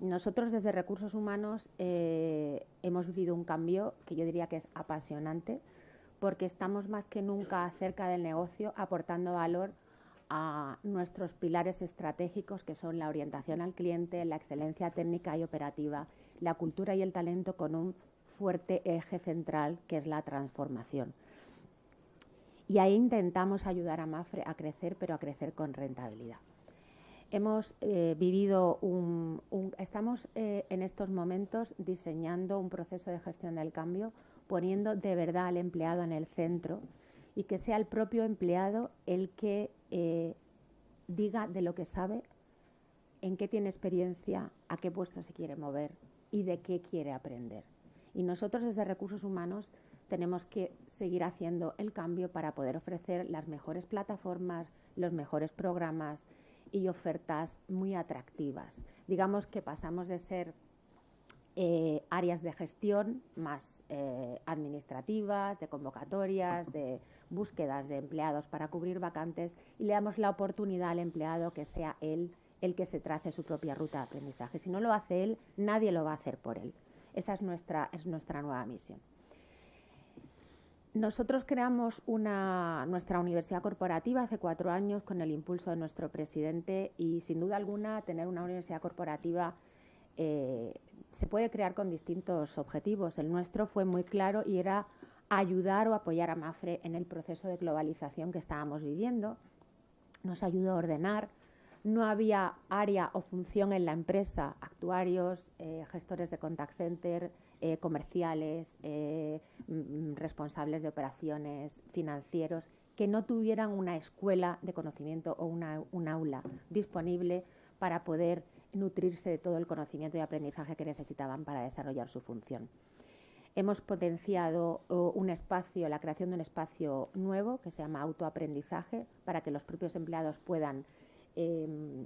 Nosotros desde Recursos Humanos hemos vivido un cambio que yo diría que es apasionante, porque estamos más que nunca cerca del negocio, aportando valor a nuestros pilares estratégicos, que son la orientación al cliente, la excelencia técnica y operativa, la cultura y el talento, con un fuerte eje central que es la transformación. Y ahí intentamos ayudar a Mapfre a crecer, pero a crecer con rentabilidad. Hemos vivido estamos en estos momentos diseñando un proceso de gestión del cambio, poniendo de verdad al empleado en el centro y que sea el propio empleado el que diga de lo que sabe, en qué tiene experiencia, a qué puesto se quiere mover y de qué quiere aprender. Y nosotros desde Recursos Humanos tenemos que seguir haciendo el cambio para poder ofrecer las mejores plataformas, los mejores programas y ofertas muy atractivas. Digamos que pasamos de ser áreas de gestión más administrativas, de convocatorias, de búsquedas de empleados para cubrir vacantes, y le damos la oportunidad al empleado que sea él el que se trace su propia ruta de aprendizaje. Si no lo hace él, nadie lo va a hacer por él. Esa es nuestra nueva misión. Nosotros creamos nuestra universidad corporativa hace 4 años con el impulso de nuestro presidente, y sin duda alguna tener una universidad corporativa se puede crear con distintos objetivos. El nuestro fue muy claro y era ayudar o apoyar a Mapfre en el proceso de globalización que estábamos viviendo. Nos ayudó a ordenar. No había área o función en la empresa, actuarios, gestores de contact center, comerciales, responsables de operaciones, financieros, que no tuvieran una escuela de conocimiento o un aula disponible para poder nutrirse de todo el conocimiento y aprendizaje que necesitaban para desarrollar su función. Hemos potenciado la creación de un espacio nuevo que se llama autoaprendizaje, para que los propios empleados puedan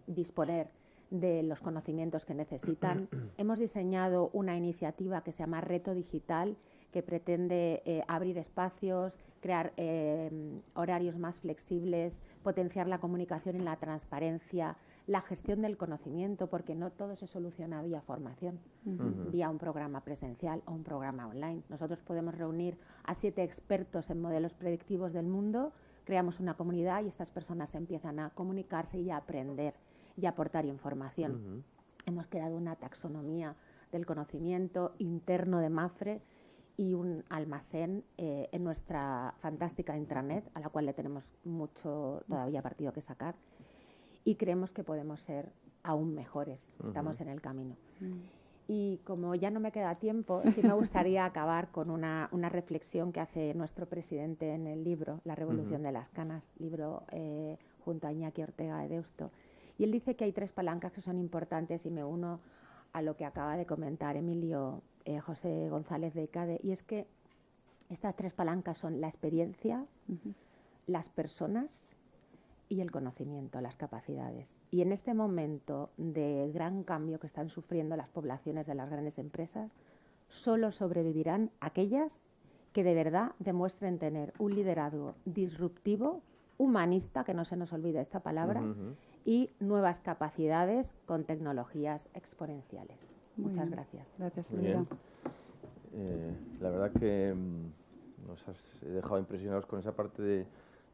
disponer de los conocimientos que necesitan. Hemos diseñado una iniciativa que se llama Reto Digital, que pretende abrir espacios, crear horarios más flexibles, potenciar la comunicación y la transparencia, la gestión del conocimiento, porque no todo se soluciona vía formación, vía un programa presencial o un programa online. Nosotros podemos reunir a 7 expertos en modelos predictivos del mundo, creamos una comunidad y estas personas empiezan a comunicarse y a aprender y aportar información. Hemos creado una taxonomía del conocimiento interno de Mapfre y un almacén en nuestra fantástica intranet, a la cual le tenemos mucho todavía partido que sacar, y creemos que podemos ser aún mejores. Estamos en el camino. Y como ya no me queda tiempo, sí me gustaría acabar con una reflexión que hace nuestro presidente en el libro La Revolución de las Canas, libro junto a Iñaki Ortega de Deusto. Y él dice que hay 3 palancas que son importantes, y me uno a lo que acaba de comentar Emilio José González de ICADE, y es que estas 3 palancas son la experiencia, las personas y el conocimiento, las capacidades. Y en este momento de gran cambio que están sufriendo las poblaciones de las grandes empresas, solo sobrevivirán aquellas que de verdad demuestren tener un liderazgo disruptivo, humanista, que no se nos olvide esta palabra, y nuevas capacidades con tecnologías exponenciales. Muchas gracias. Gracias, Elvira. La verdad que nos has dejado impresionados con esa parte de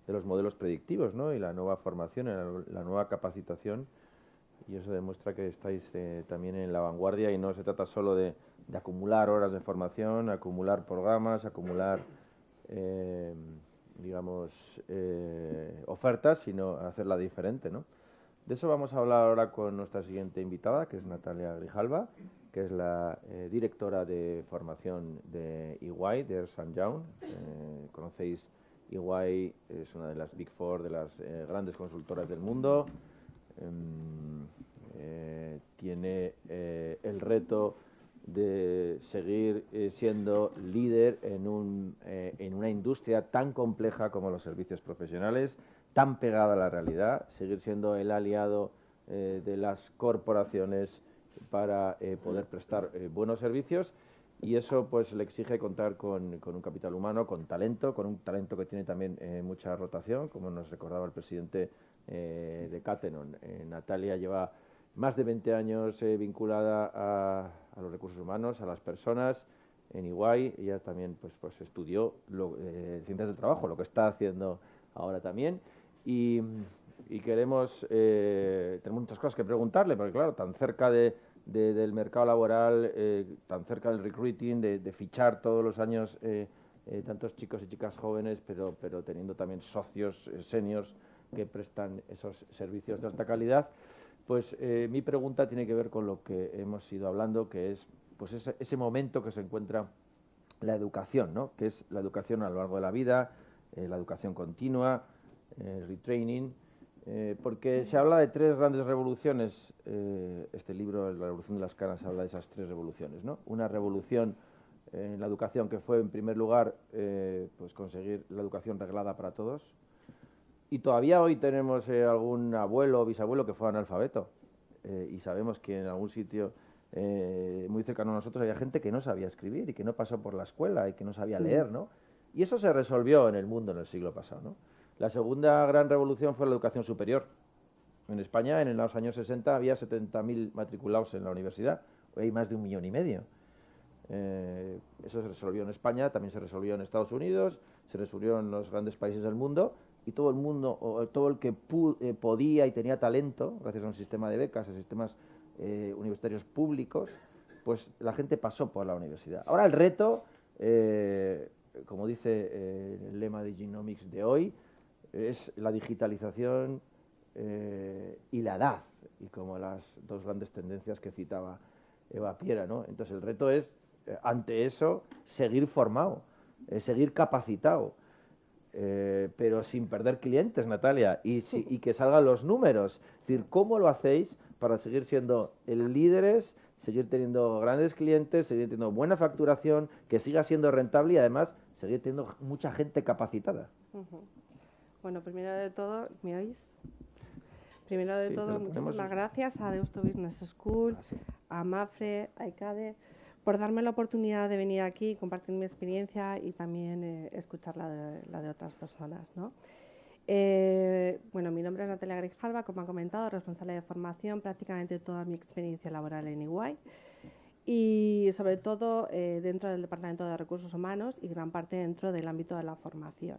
los modelos predictivos, ¿no? Y la nueva formación, la nueva capacitación, y eso demuestra que estáis también en la vanguardia, y no se trata solo de acumular horas de formación, acumular programas, acumular ofertas, sino hacerla diferente, ¿no? De eso vamos a hablar ahora con nuestra siguiente invitada, que es Natalia Grijalva, que es la directora de formación de EY, de Ernst & Young. Conocéis, EY es una de las Big Four, de las grandes consultoras del mundo. Tiene el reto de seguir siendo líder en una industria tan compleja como los servicios profesionales, tan pegada a la realidad, seguir siendo el aliado de las corporaciones para poder prestar buenos servicios, y eso pues le exige contar con un capital humano, con un talento que tiene también mucha rotación, como nos recordaba el presidente de Catenon. Natalia lleva más de 20 años vinculada a los recursos humanos, a las personas, en EY. Ella también pues estudió ciencias del trabajo, lo que está haciendo ahora también, y queremos, tenemos muchas cosas que preguntarle, porque claro, tan cerca del mercado laboral, tan cerca del recruiting, de fichar todos los años tantos chicos y chicas jóvenes, pero teniendo también socios seniors que prestan esos servicios de alta calidad. Pues mi pregunta tiene que ver con lo que hemos ido hablando, que es pues ese momento que se encuentra la educación, ¿no? Que es la educación a lo largo de la vida, la educación continua, retraining, porque se habla de 3 grandes revoluciones. Este libro, La revolución de las canas, habla de esas 3 revoluciones, ¿no? Una revolución en la educación que fue, en primer lugar, pues conseguir la educación reglada para todos. Y todavía hoy tenemos algún abuelo o bisabuelo que fue analfabeto, y sabemos que en algún sitio muy cercano a nosotros había gente que no sabía escribir y que no pasó por la escuela y que no sabía leer, ¿no? Y eso se resolvió en el mundo en el siglo pasado, ¿no? La segunda gran revolución fue la educación superior. En España, en los años 60, había 70.000 matriculados en la universidad. Hoy hay más de 1,5 millones. Eso se resolvió en España, también se resolvió en Estados Unidos, se resolvió en los grandes países del mundo, y todo el mundo, o todo el que podía y tenía talento, gracias a un sistema de becas, a sistemas universitarios públicos, pues la gente pasó por la universidad. Ahora el reto, como dice el lema de Genomics de hoy, es la digitalización y la edad, y como las 2 grandes tendencias que citaba Eva Piera, ¿no? Entonces el reto es, ante eso, seguir formado, seguir capacitado, pero sin perder clientes, Natalia, y que salgan los números. Es decir, ¿cómo lo hacéis para seguir siendo líderes, seguir teniendo grandes clientes, seguir teniendo buena facturación, que siga siendo rentable y además seguir teniendo mucha gente capacitada? Bueno, primero de todo, ¿me oís? Primero de todo, muchísimas gracias a Deusto Business School, a Mafre, a ICADE, por darme la oportunidad de venir aquí, compartir mi experiencia y también escuchar la de otras personas, ¿no? Bueno, mi nombre es Natalia Grijalva, como han comentado, responsable de formación, prácticamente toda mi experiencia laboral en EY, y sobre todo dentro del Departamento de Recursos Humanos y gran parte dentro del ámbito de la formación.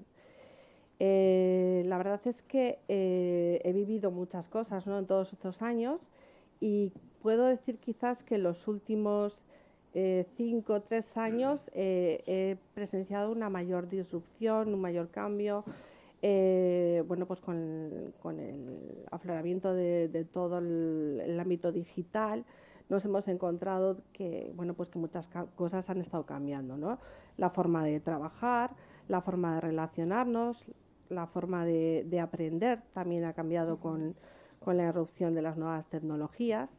La verdad es que he vivido muchas cosas, ¿no?, en todos estos años, y puedo decir quizás que los últimos 5 o 3 años he presenciado una mayor disrupción, un mayor cambio, bueno, pues con el afloramiento de todo el ámbito digital. Nos hemos encontrado que, bueno, pues que muchas cosas han estado cambiando, ¿no? La forma de trabajar, la forma de relacionarnos, la forma de aprender también ha cambiado con la irrupción de las nuevas tecnologías.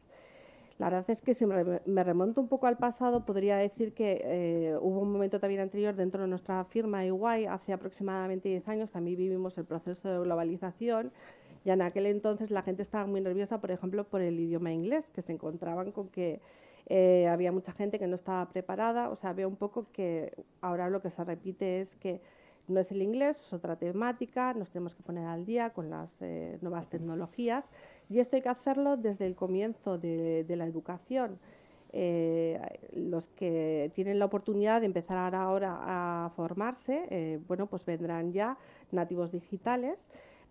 La verdad es que si me remonto un poco al pasado, podría decir que hubo un momento también anterior dentro de nuestra firma EY, hace aproximadamente 10 años, también vivimos el proceso de globalización, y en aquel entonces la gente estaba muy nerviosa, por ejemplo, por el idioma inglés, que se encontraban con que había mucha gente que no estaba preparada. O sea, veo un poco que ahora lo que se repite es que no es el inglés, es otra temática, nos tenemos que poner al día con las nuevas tecnologías, y esto hay que hacerlo desde el comienzo de la educación. Los que tienen la oportunidad de empezar ahora a formarse, bueno, pues vendrán ya nativos digitales,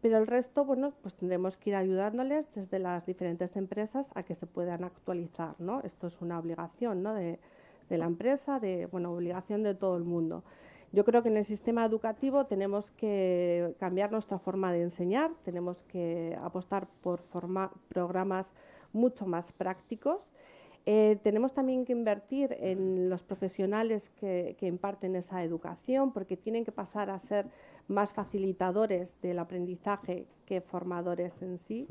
pero el resto, bueno, pues tendremos que ir ayudándoles desde las diferentes empresas a que se puedan actualizar, ¿no? Esto es una obligación, ¿no?, de la empresa, bueno, obligación de todo el mundo. Yo creo que en el sistema educativo tenemos que cambiar nuestra forma de enseñar, tenemos que apostar por programas mucho más prácticos. Tenemos también que invertir en los profesionales que imparten esa educación, porque tienen que pasar a ser más facilitadores del aprendizaje que formadores en sí.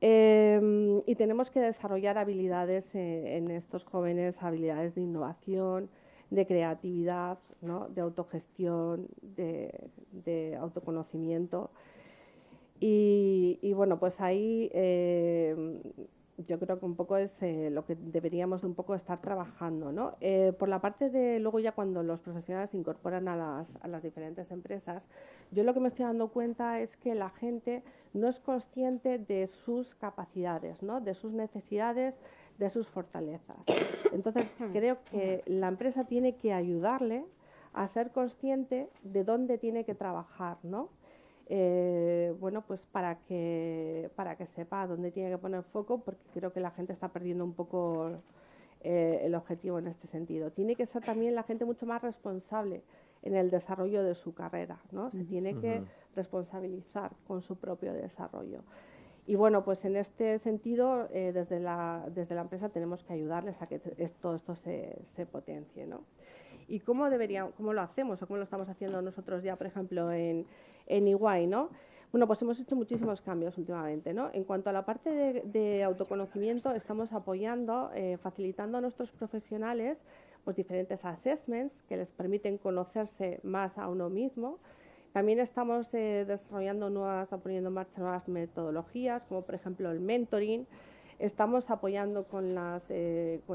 Y tenemos que desarrollar habilidades en estos jóvenes, habilidades de innovación, de creatividad, ¿no? De autogestión, de autoconocimiento. Y bueno, pues ahí yo creo que un poco es lo que deberíamos un poco estar trabajando, ¿no? Por la parte de luego ya cuando los profesionales se incorporan a las diferentes empresas, yo lo que me estoy dando cuenta es que la gente no es consciente de sus capacidades, ¿no? De sus necesidades, de sus fortalezas. Entonces creo que la empresa tiene que ayudarle a ser consciente de dónde tiene que trabajar, ¿no? Bueno, pues para que sepa dónde tiene que poner foco, porque creo que la gente está perdiendo un poco el objetivo en este sentido. Tiene que ser también la gente mucho más responsable en el desarrollo de su carrera, ¿no? Se tiene que responsabilizar con su propio desarrollo. Y bueno, pues en este sentido, desde la empresa tenemos que ayudarles a que todo esto se potencie, ¿no? ¿Y cómo lo hacemos o cómo lo estamos haciendo nosotros ya, por ejemplo, en EY, ¿no? Bueno, pues hemos hecho muchísimos cambios últimamente, ¿no? En cuanto a la parte de autoconocimiento, estamos apoyando, facilitando a nuestros profesionales pues diferentes assessments que les permiten conocerse más a uno mismo. También estamos poniendo en marcha nuevas metodologías, como por ejemplo el mentoring. Estamos apoyando con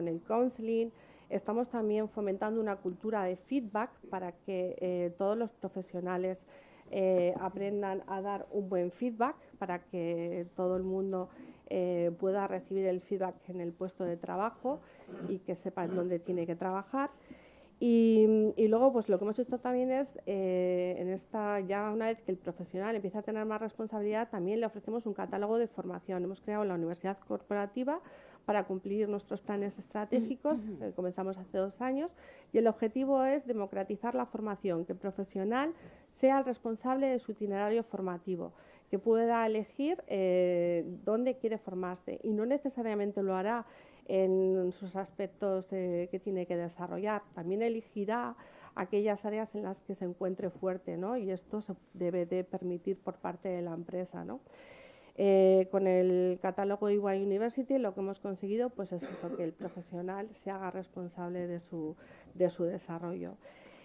el counseling. Estamos también fomentando una cultura de feedback para que todos los profesionales aprendan a dar un buen feedback, para que todo el mundo pueda recibir el feedback en el puesto de trabajo y que sepan dónde tiene que trabajar. Y luego, pues lo que hemos hecho también es, ya una vez que el profesional empieza a tener más responsabilidad, también le ofrecemos un catálogo de formación. Hemos creado la Universidad Corporativa para cumplir nuestros planes estratégicos, comenzamos hace 2 años, y el objetivo es democratizar la formación, que el profesional sea el responsable de su itinerario formativo, que pueda elegir dónde quiere formarse y no necesariamente lo hará en sus aspectos que tiene que desarrollar. También elegirá aquellas áreas en las que se encuentre fuerte, ¿no? Y esto se debe de permitir por parte de la empresa, ¿no? Con el catálogo EY University lo que hemos conseguido pues es eso, que el profesional se haga responsable de su desarrollo.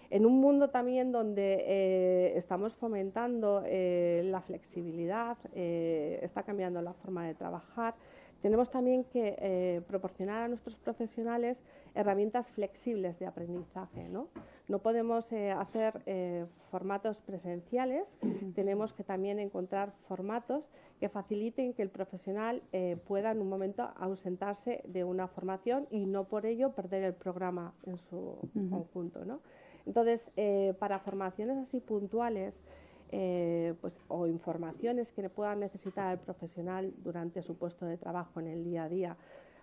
En un mundo también donde estamos fomentando la flexibilidad, está cambiando la forma de trabajar, tenemos también que proporcionar a nuestros profesionales herramientas flexibles de aprendizaje, ¿no? No podemos hacer formatos presenciales, tenemos que también encontrar formatos que faciliten que el profesional pueda en un momento ausentarse de una formación y no por ello perder el programa en su conjunto, ¿no? Entonces, para formaciones así puntuales o informaciones que puedan necesitar el profesional durante su puesto de trabajo en el día a día,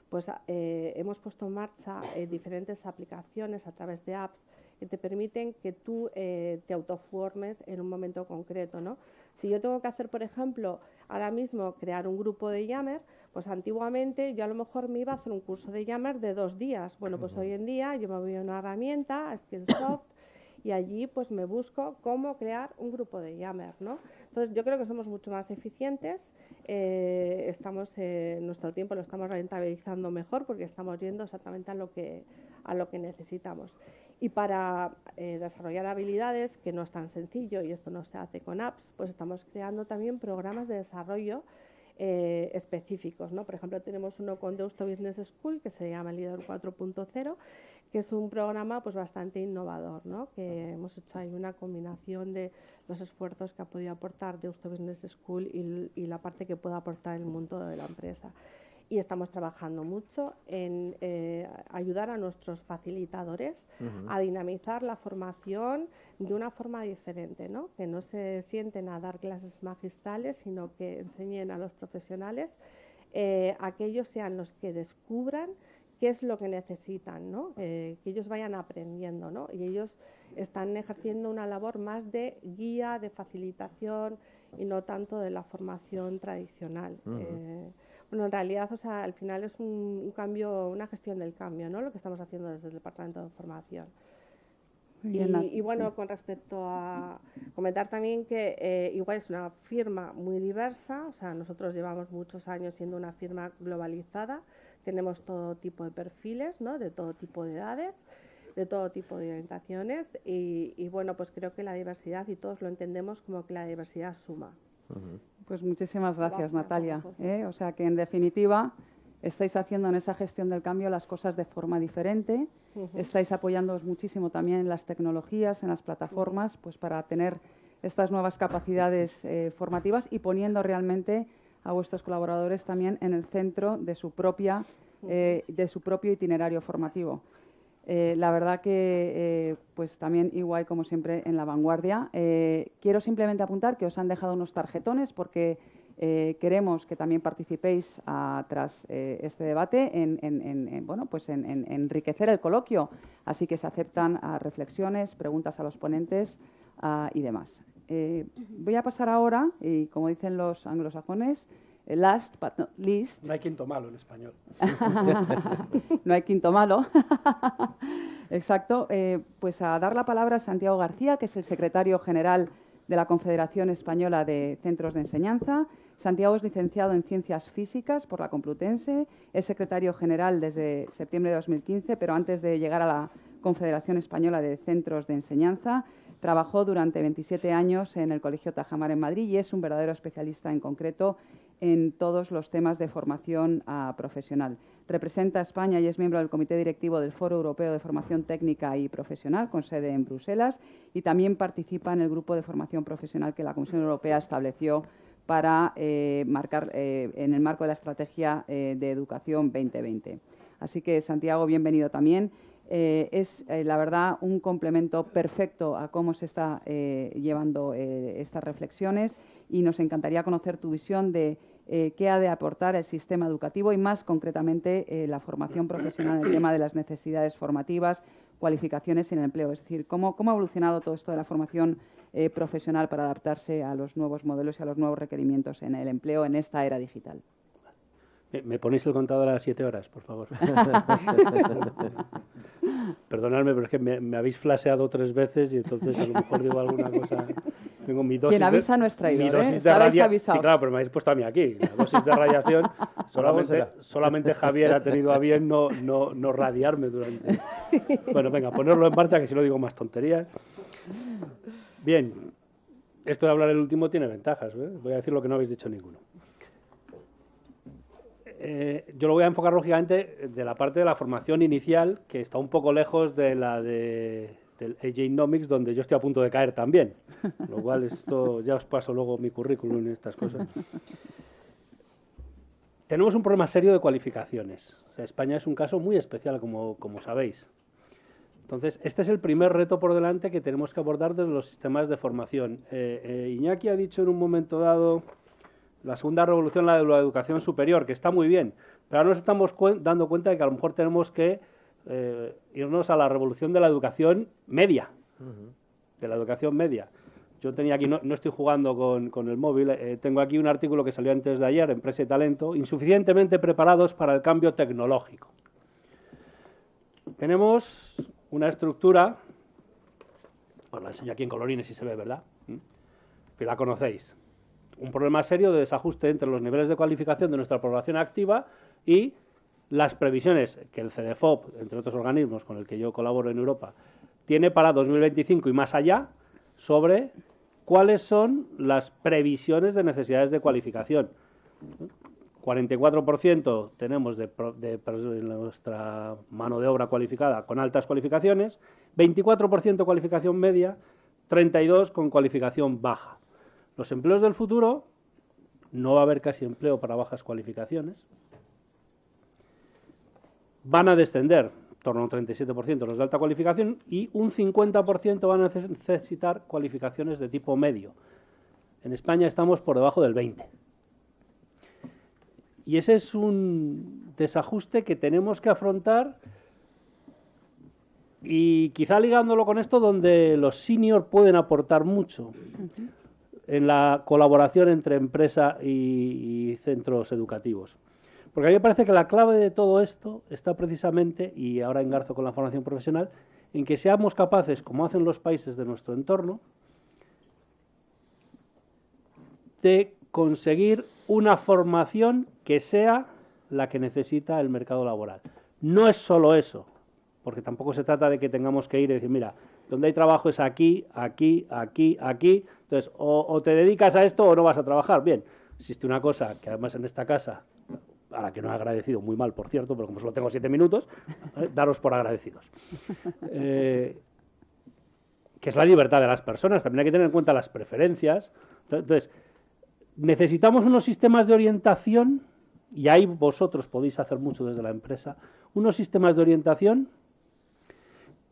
pues hemos puesto en marcha diferentes aplicaciones a través de apps que te permiten que tú te autoformes en un momento concreto, ¿no? Si yo tengo que hacer, por ejemplo, ahora mismo crear un grupo de Yammer, pues antiguamente yo a lo mejor me iba a hacer un curso de Yammer de 2 días. Bueno, pues hoy en día yo me voy a una herramienta, Skillsoft, y allí pues me busco cómo crear un grupo de Yammer, ¿no? Entonces yo creo que somos mucho más eficientes, nuestro tiempo lo estamos rentabilizando mejor porque estamos yendo exactamente a lo que necesitamos. Y para desarrollar habilidades, que no es tan sencillo y esto no se hace con apps, pues estamos creando también programas de desarrollo específicos, ¿no? Por ejemplo, tenemos uno con Deusto Business School que se llama Líder 4.0, que es un programa pues bastante innovador, ¿no? Que hemos hecho ahí una combinación de los esfuerzos que ha podido aportar Deusto Business School y la parte que puede aportar el mundo de la empresa. Y estamos trabajando mucho en ayudar a nuestros facilitadores a dinamizar la formación de una forma diferente, ¿no? Que no se sienten a dar clases magistrales, sino que enseñen a los profesionales a que ellos sean los que descubran qué es lo que necesitan, ¿no? Que ellos vayan aprendiendo, ¿no? Y ellos están ejerciendo una labor más de guía, de facilitación y no tanto de la formación tradicional. Bueno, en realidad, o sea, al final es un cambio, una gestión del cambio, ¿no? Lo que estamos haciendo desde el Departamento de Formación. Y bueno, con respecto a comentar también que igual es una firma muy diversa, o sea, nosotros llevamos muchos años siendo una firma globalizada, tenemos todo tipo de perfiles, ¿no? De todo tipo de edades, de todo tipo de orientaciones y bueno, pues creo que la diversidad, y todos lo entendemos como que la diversidad suma. Pues muchísimas gracias Natalia. O sea que en definitiva estáis haciendo en esa gestión del cambio las cosas de forma diferente, estáis apoyándoos muchísimo también en las tecnologías, en las plataformas, pues para tener estas nuevas capacidades formativas y poniendo realmente a vuestros colaboradores también en el centro de su propio itinerario formativo. La verdad que pues también igual como siempre en la vanguardia. Quiero simplemente apuntar que os han dejado unos tarjetones porque queremos que también participéis tras este debate en enriquecer el coloquio. Así que se aceptan reflexiones, preguntas a los ponentes y demás. Voy a pasar ahora, y como dicen los anglosajones, last but not least. No hay quinto malo en español. No hay quinto malo. Exacto. Pues a dar la palabra a Santiago García, que es el secretario general de la Confederación Española de Centros de Enseñanza. Santiago es licenciado en Ciencias Físicas por la Complutense, es secretario general desde septiembre de 2015, pero antes de llegar a la Confederación Española de Centros de Enseñanza, trabajó durante 27 años en el Colegio Tajamar en Madrid y es un verdadero especialista en concreto en todos los temas de formación profesional. Representa a España y es miembro del Comité Directivo del Foro Europeo de Formación Técnica y Profesional, con sede en Bruselas, y también participa en el grupo de formación profesional que la Comisión Europea estableció para marcar en el marco de la Estrategia de Educación 2020. Así que, Santiago, bienvenido también. Es, la verdad, un complemento perfecto a cómo se está llevando estas reflexiones y nos encantaría conocer tu visión de qué ha de aportar el sistema educativo y, más concretamente, la formación profesional en el tema de las necesidades formativas, cualificaciones y en el empleo. Es decir, cómo ha evolucionado todo esto de la formación profesional para adaptarse a los nuevos modelos y a los nuevos requerimientos en el empleo en esta era digital. ¿Me ponéis el contador a las 7 horas, por favor? Perdonadme, pero es que me habéis flasheado 3 veces y entonces a lo mejor digo alguna cosa. Tengo mi dosis. Quien avisa no es traidor, ¿eh? Estabais avisados. Sí, claro, pero me habéis puesto a mí aquí. La dosis de radiación, solamente Javier ha tenido a bien no radiarme durante... Bueno, venga, ponerlo en marcha, que si no digo más tonterías. Bien, esto de hablar el último tiene ventajas, ¿eh? Voy a decir lo que no habéis dicho ninguno. Yo lo voy a enfocar, lógicamente, de la parte de la formación inicial, que está un poco lejos de la del Agenomics, donde yo estoy a punto de caer también. Lo cual, esto ya os paso luego mi currículum y estas cosas. Tenemos un problema serio de cualificaciones. O sea, España es un caso muy especial, como sabéis. Entonces, este es el primer reto por delante que tenemos que abordar desde los sistemas de formación. Iñaki ha dicho en un momento dado... La segunda revolución, la de la educación superior, que está muy bien, pero ahora nos estamos dando cuenta de que a lo mejor tenemos que irnos a la revolución de la educación media. De la educación media. Yo tenía aquí, no estoy jugando con el móvil, tengo aquí un artículo que salió antes de ayer, Empresa y Talento, insuficientemente preparados para el cambio tecnológico. Tenemos una estructura, os la enseño aquí en colorines si se ve, ¿verdad? Que la conocéis. Un problema serio de desajuste entre los niveles de cualificación de nuestra población activa y las previsiones que el CEDEFOP, entre otros organismos con el que yo colaboro en Europa, tiene para 2025 y más allá sobre cuáles son las previsiones de necesidades de cualificación. 44% tenemos de nuestra mano de obra cualificada con altas cualificaciones, 24% cualificación media, 32% con cualificación baja. Los empleos del futuro, no va a haber casi empleo para bajas cualificaciones. Van a descender, en torno a un 37% los de alta cualificación, y un 50% van a necesitar cualificaciones de tipo medio. En España estamos por debajo del 20%. Y ese es un desajuste que tenemos que afrontar y quizá ligándolo con esto donde los seniors pueden aportar mucho. En la colaboración entre empresa y centros educativos. Porque a mí me parece que la clave de todo esto está precisamente, y ahora engarzo con la formación profesional, en que seamos capaces, como hacen los países de nuestro entorno, de conseguir una formación que sea la que necesita el mercado laboral. No es solo eso, porque tampoco se trata de que tengamos que ir y decir, mira, donde hay trabajo es aquí, aquí, aquí, aquí, entonces o te dedicas a esto o no vas a trabajar. Bien, existe una cosa que además en esta casa, a la que no he agradecido, muy mal por cierto, pero como solo tengo 7 minutos, daros por agradecidos, que es la libertad de las personas. También hay que tener en cuenta las preferencias. Entonces, necesitamos unos sistemas de orientación, y ahí vosotros podéis hacer mucho desde la empresa, unos sistemas de orientación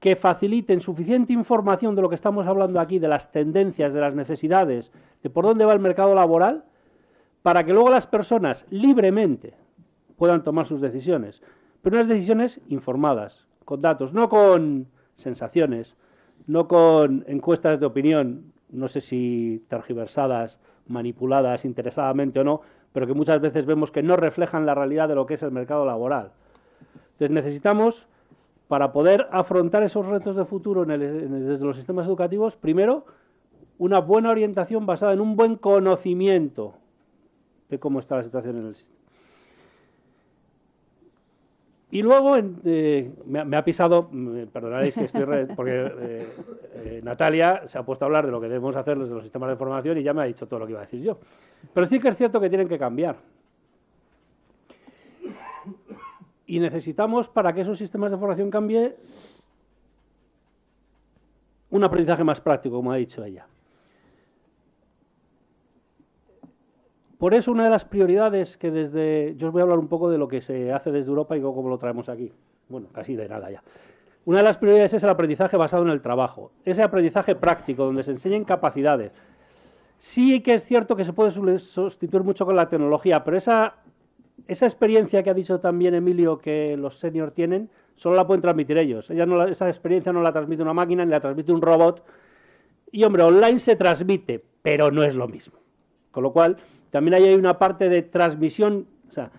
que faciliten suficiente información de lo que estamos hablando aquí, de las tendencias, de las necesidades, de por dónde va el mercado laboral, para que luego las personas libremente puedan tomar sus decisiones, pero unas decisiones informadas, con datos, no con sensaciones, no con encuestas de opinión, no sé si tergiversadas, manipuladas interesadamente o no, pero que muchas veces vemos que no reflejan la realidad de lo que es el mercado laboral. Entonces necesitamos, para poder afrontar esos retos de futuro desde los sistemas educativos, primero, una buena orientación basada en un buen conocimiento de cómo está la situación en el sistema. Y luego, me ha pisado, perdonaréis que estoy... porque Natalia se ha puesto a hablar de lo que debemos hacer desde los sistemas de formación y ya me ha dicho todo lo que iba a decir yo. Pero sí que es cierto que tienen que cambiar. Y necesitamos, para que esos sistemas de formación cambien, un aprendizaje más práctico, como ha dicho ella. Por eso una de las prioridades que yo os voy a hablar un poco de lo que se hace desde Europa y cómo lo traemos aquí. Bueno, casi de nada ya. Una de las prioridades es el aprendizaje basado en el trabajo. Ese aprendizaje práctico, donde se enseñen capacidades. Sí que es cierto que se puede sustituir mucho con la tecnología, pero esa experiencia que ha dicho también Emilio que los seniors tienen, solo la pueden transmitir ellos. Esa experiencia no la transmite una máquina, ni la transmite un robot. Y, hombre, online se transmite, pero no es lo mismo. Con lo cual, también ahí hay una parte de transmisión. O sea,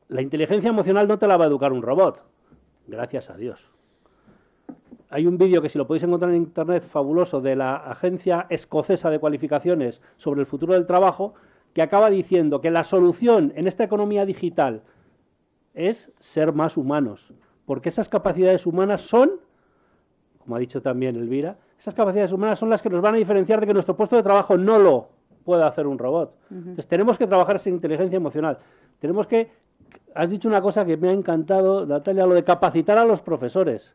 la inteligencia emocional no te la va a educar un robot. Gracias a Dios. Hay un vídeo que, si lo podéis encontrar en internet, fabuloso, de la Agencia Escocesa de Cualificaciones sobre el futuro del trabajo, que acaba diciendo que la solución en esta economía digital es ser más humanos, porque esas capacidades humanas son, como ha dicho también Elvira, esas capacidades humanas son las que nos van a diferenciar de que nuestro puesto de trabajo no lo pueda hacer un robot. Entonces tenemos que trabajar sin inteligencia emocional. Tenemos que, has dicho una cosa que me ha encantado, Natalia, lo de capacitar a los profesores.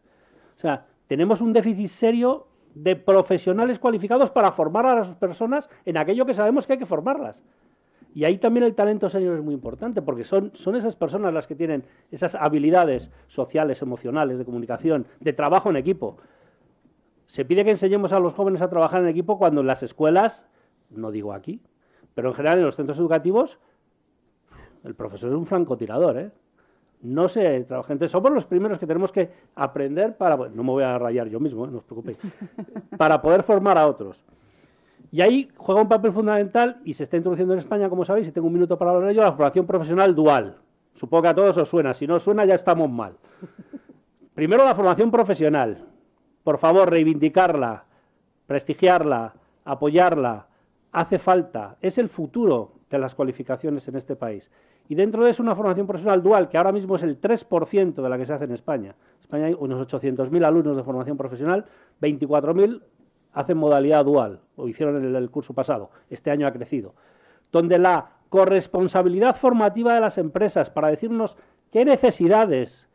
O sea, tenemos un déficit serio de profesionales cualificados para formar a las personas en aquello que sabemos que hay que formarlas. Y ahí también el talento senior es muy importante, porque son esas personas las que tienen esas habilidades sociales, emocionales, de comunicación, de trabajo en equipo. Se pide que enseñemos a los jóvenes a trabajar en equipo cuando en las escuelas, no digo aquí, pero en general en los centros educativos, el profesor es un francotirador, ¿eh? No sé, gente, somos los primeros que tenemos que aprender para... Bueno, no me voy a rayar yo mismo, no os preocupéis. Para poder formar a otros. Y ahí juega un papel fundamental, y se está introduciendo en España, como sabéis, y tengo un minuto para hablar de ello, la formación profesional dual. Supongo que a todos os suena. Si no os suena, ya estamos mal. Primero, la formación profesional. Por favor, reivindicarla, prestigiarla, apoyarla. Hace falta. Es el futuro de las cualificaciones en este país. Y dentro de eso, una formación profesional dual, que ahora mismo es el 3% de la que se hace en España. En España hay unos 800.000 alumnos de formación profesional, 24.000 hacen modalidad dual, lo hicieron en el curso pasado. Este año ha crecido. Donde la corresponsabilidad formativa de las empresas para decirnos qué necesidades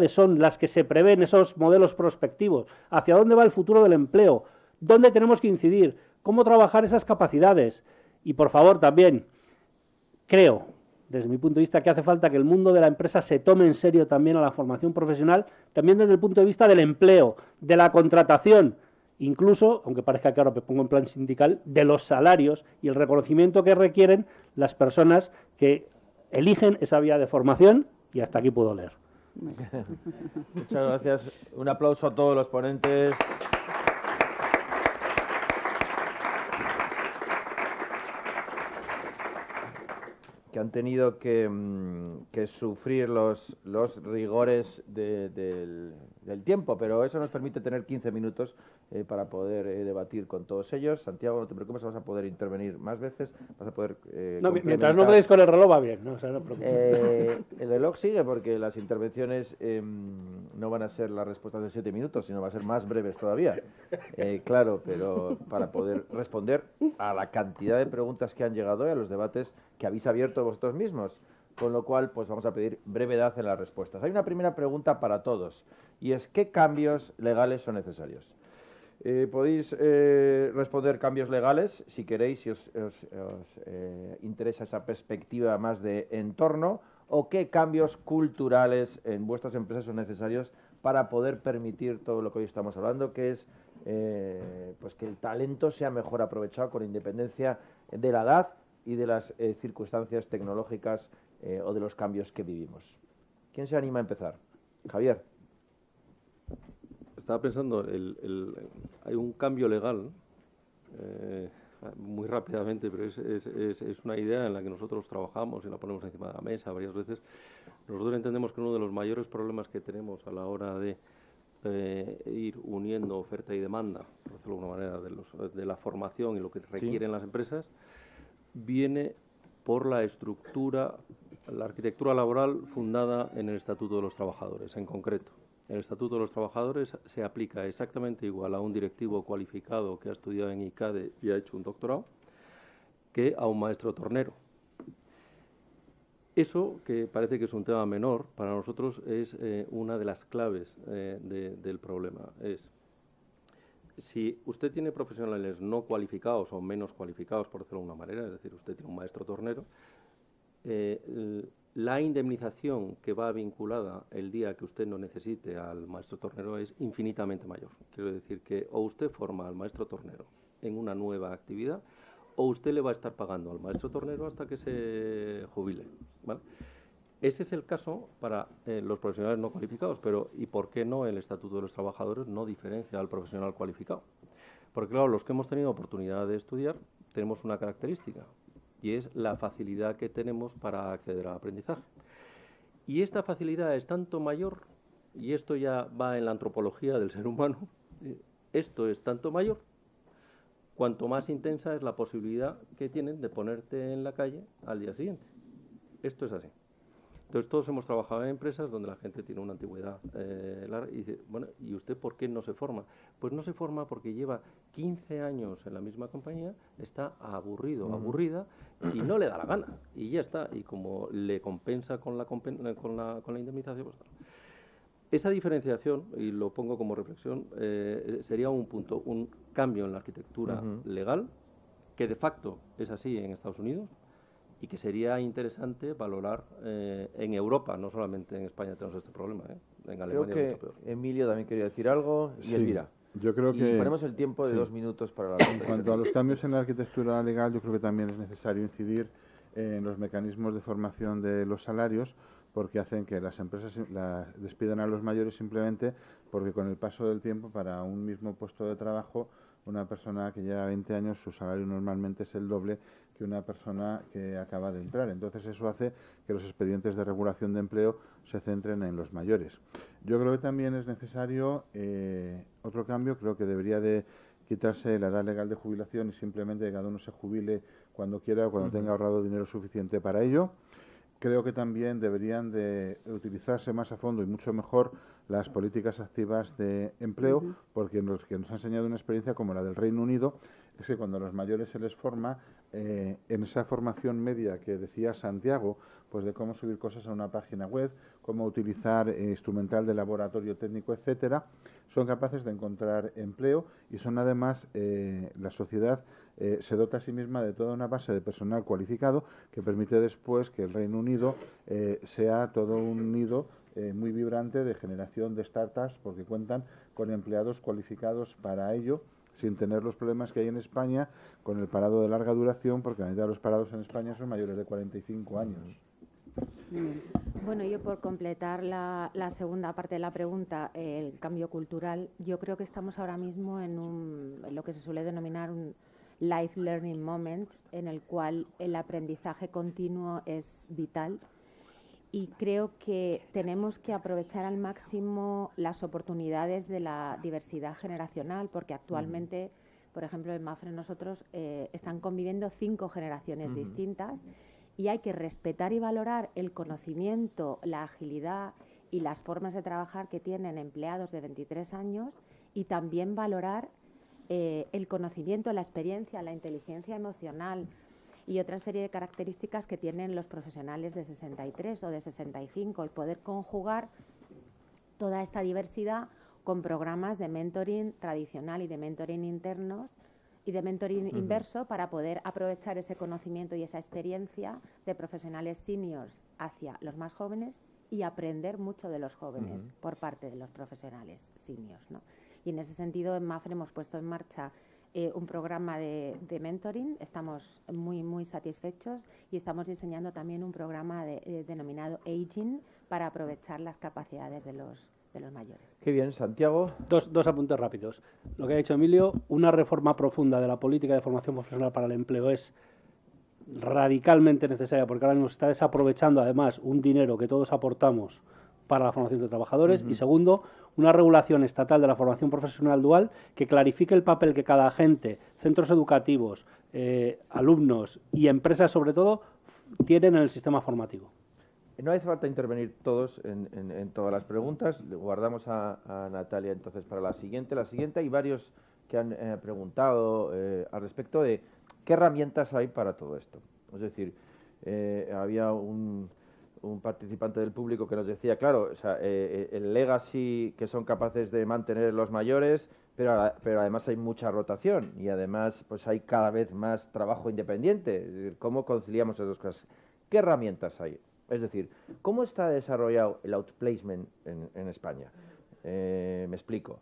son las que se prevén esos modelos prospectivos, hacia dónde va el futuro del empleo, dónde tenemos que incidir, cómo trabajar esas capacidades. Y, por favor, también creo, desde mi punto de vista, que hace falta que el mundo de la empresa se tome en serio también a la formación profesional, también desde el punto de vista del empleo, de la contratación, incluso, aunque parezca que ahora me pongo en plan sindical, de los salarios y el reconocimiento que requieren las personas que eligen esa vía de formación. Y hasta aquí puedo leer. Muchas gracias. Un aplauso a todos los ponentes. Que han tenido que sufrir los rigores del del tiempo, pero eso nos permite tener 15 minutos para poder debatir con todos ellos. Santiago, no te preocupes, vas a poder intervenir más veces, vas a poder... no, mientras no me deis con el reloj va bien, ¿no? O sea, no el reloj sigue porque las intervenciones no van a ser las respuestas de 7 minutos, sino van a ser más breves todavía. Claro, pero para poder responder a la cantidad de preguntas que han llegado hoy, a los debates que habéis abierto vosotros mismos. Con lo cual, pues vamos a pedir brevedad en las respuestas. Hay una primera pregunta para todos, y es ¿qué cambios legales son necesarios? Podéis responder cambios legales, si queréis, si os interesa esa perspectiva más de entorno, o qué cambios culturales en vuestras empresas son necesarios para poder permitir todo lo que hoy estamos hablando, que es pues que el talento sea mejor aprovechado con independencia de la edad y de las circunstancias tecnológicas o de los cambios que vivimos. ¿Quién se anima a empezar? Javier. Estaba pensando, hay un cambio legal, muy rápidamente, pero es una idea en la que nosotros trabajamos y la ponemos encima de la mesa varias veces. Nosotros entendemos que uno de los mayores problemas que tenemos a la hora de ir uniendo oferta y demanda, por decirlo de alguna manera, de la formación y lo que requieren las empresas, viene por la estructura, la arquitectura laboral fundada en el Estatuto de los Trabajadores, en concreto. El Estatuto de los Trabajadores se aplica exactamente igual a un directivo cualificado que ha estudiado en ICADE y ha hecho un doctorado, que a un maestro tornero. Eso, que parece que es un tema menor, para nosotros es una de las claves del problema. Si usted tiene profesionales no cualificados o menos cualificados, por decirlo de alguna manera, es decir, usted tiene un maestro tornero, la indemnización que va vinculada el día que usted no necesite al maestro tornero es infinitamente mayor. Quiero decir que o usted forma al maestro tornero en una nueva actividad o usted le va a estar pagando al maestro tornero hasta que se jubile, ¿vale? Ese es el caso para los profesionales no cualificados, pero ¿y por qué no el Estatuto de los Trabajadores no diferencia al profesional cualificado? Porque, claro, los que hemos tenido oportunidad de estudiar tenemos una característica, y es la facilidad que tenemos para acceder al aprendizaje. Y esta facilidad es tanto mayor, y esto ya va en la antropología del ser humano, esto es tanto mayor cuanto más intensa es la posibilidad que tienen de ponerte en la calle al día siguiente. Esto es así. Entonces, todos hemos trabajado en empresas donde la gente tiene una antigüedad larga y dice, bueno, ¿y usted por qué no se forma? Pues no se forma porque lleva 15 años en la misma compañía, está aburrido, aburrida, y no le da la gana, y ya está. Y como le compensa con la indemnización, pues, esa diferenciación, y lo pongo como reflexión, sería un punto, un cambio en la arquitectura legal, que de facto es así en Estados Unidos, y que sería interesante valorar en Europa, no solamente en España tenemos este problema, en Alemania creo que mucho peor. Emilio también quería decir algo, y sí, Elvira. Yo creo que ponemos el tiempo de 2 minutos para la En cuanto a los cambios en la arquitectura legal, yo creo que también es necesario incidir en los mecanismos de formación de los salarios, porque hacen que las empresas despidan a los mayores simplemente porque con el paso del tiempo, para un mismo puesto de trabajo, una persona que lleva 20 años, su salario normalmente es el doble que una persona que acaba de entrar. Entonces eso hace que los expedientes de regulación de empleo se centren en los mayores. Yo creo que también es necesario otro cambio. Creo que debería de quitarse la edad legal de jubilación y simplemente que cada uno se jubile cuando quiera o cuando tenga ahorrado dinero suficiente para ello. Creo que también deberían de utilizarse más a fondo y mucho mejor las políticas activas de empleo, porque los que nos ha enseñado una experiencia como la del Reino Unido es que cuando a los mayores se les forma, en esa formación media que decía Santiago, pues de cómo subir cosas a una página web, cómo utilizar instrumental de laboratorio técnico, etcétera, son capaces de encontrar empleo y son además, la sociedad se dota a sí misma de toda una base de personal cualificado que permite después que el Reino Unido sea todo un nido muy vibrante de generación de startups, porque cuentan con empleados cualificados para ello, sin tener los problemas que hay en España con el parado de larga duración, porque la mitad de los parados en España son mayores de 45 años. Bueno, yo por completar la segunda parte de la pregunta, el cambio cultural, yo creo que estamos ahora mismo en lo que se suele denominar un life learning moment, en el cual el aprendizaje continuo es vital y creo que tenemos que aprovechar al máximo las oportunidades de la diversidad generacional, porque actualmente, por ejemplo, en Mafre nosotros están conviviendo 5 generaciones distintas y hay que respetar y valorar el conocimiento, la agilidad y las formas de trabajar que tienen empleados de 23 años y también valorar el conocimiento, la experiencia, la inteligencia emocional y otra serie de características que tienen los profesionales de 63 o de 65 y poder conjugar toda esta diversidad con programas de mentoring tradicional y de mentoring internos y de mentoring inverso para poder aprovechar ese conocimiento y esa experiencia de profesionales seniors hacia los más jóvenes y aprender mucho de los jóvenes por parte de los profesionales seniors, ¿no? Y en ese sentido, en Mafre hemos puesto en marcha un programa de mentoring. Estamos muy satisfechos y estamos diseñando también un programa denominado Aging para aprovechar las capacidades de los mayores. Qué bien, Santiago. Dos apuntes rápidos. Lo que ha dicho Emilio, una reforma profunda de la política de formación profesional para el empleo es radicalmente necesaria, porque ahora mismo se está desaprovechando además un dinero que todos aportamos para la formación de trabajadores. Y segundo, una regulación estatal de la formación profesional dual que clarifique el papel que cada agente, centros educativos, alumnos y empresas sobre todo tienen en el sistema formativo. No hace falta intervenir todos en todas las preguntas. Guardamos a Natalia entonces para la siguiente. Hay varios que han preguntado al respecto de qué herramientas hay para todo esto. Es decir, había un participante del público que nos decía, claro, o sea, el legacy que son capaces de mantener los mayores, pero además hay mucha rotación y además pues hay cada vez más trabajo independiente. Es decir, ¿cómo conciliamos esas dos cosas? ¿Qué herramientas hay? Es decir, ¿cómo está desarrollado el outplacement en España? Me explico.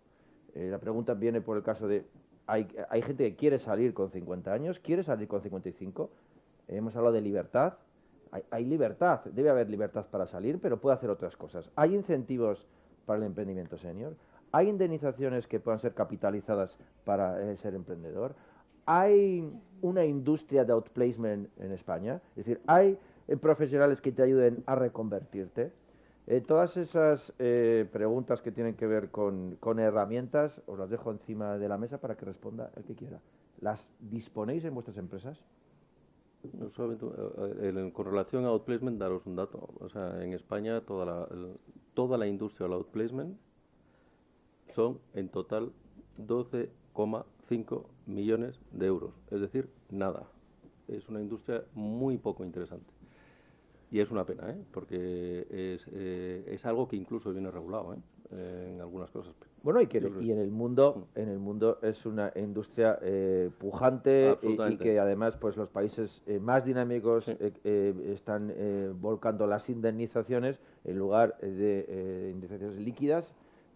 La pregunta viene por el caso de, hay gente que quiere salir con 50 años, quiere salir con 55. Hemos hablado de libertad. Hay libertad, debe haber libertad para salir, pero puede hacer otras cosas. Hay incentivos para el emprendimiento senior. Hay indemnizaciones que puedan ser capitalizadas para ser emprendedor. Hay una industria de outplacement en España. Es decir, hay profesionales que te ayuden a reconvertirte. Todas esas preguntas que tienen que ver con herramientas, os las dejo encima de la mesa para que responda el que quiera. ¿Las disponéis en vuestras empresas? No, solamente, con relación a outplacement, daros un dato. O sea, en España toda la industria del outplacement son en total 12,5 millones de euros. Es decir, nada. Es una industria muy poco interesante. Y es una pena, porque es algo que incluso viene regulado en algunas cosas. Bueno, y en el mundo es una industria pujante y que además pues los países más dinámicos están volcando las indemnizaciones en lugar de indemnizaciones líquidas,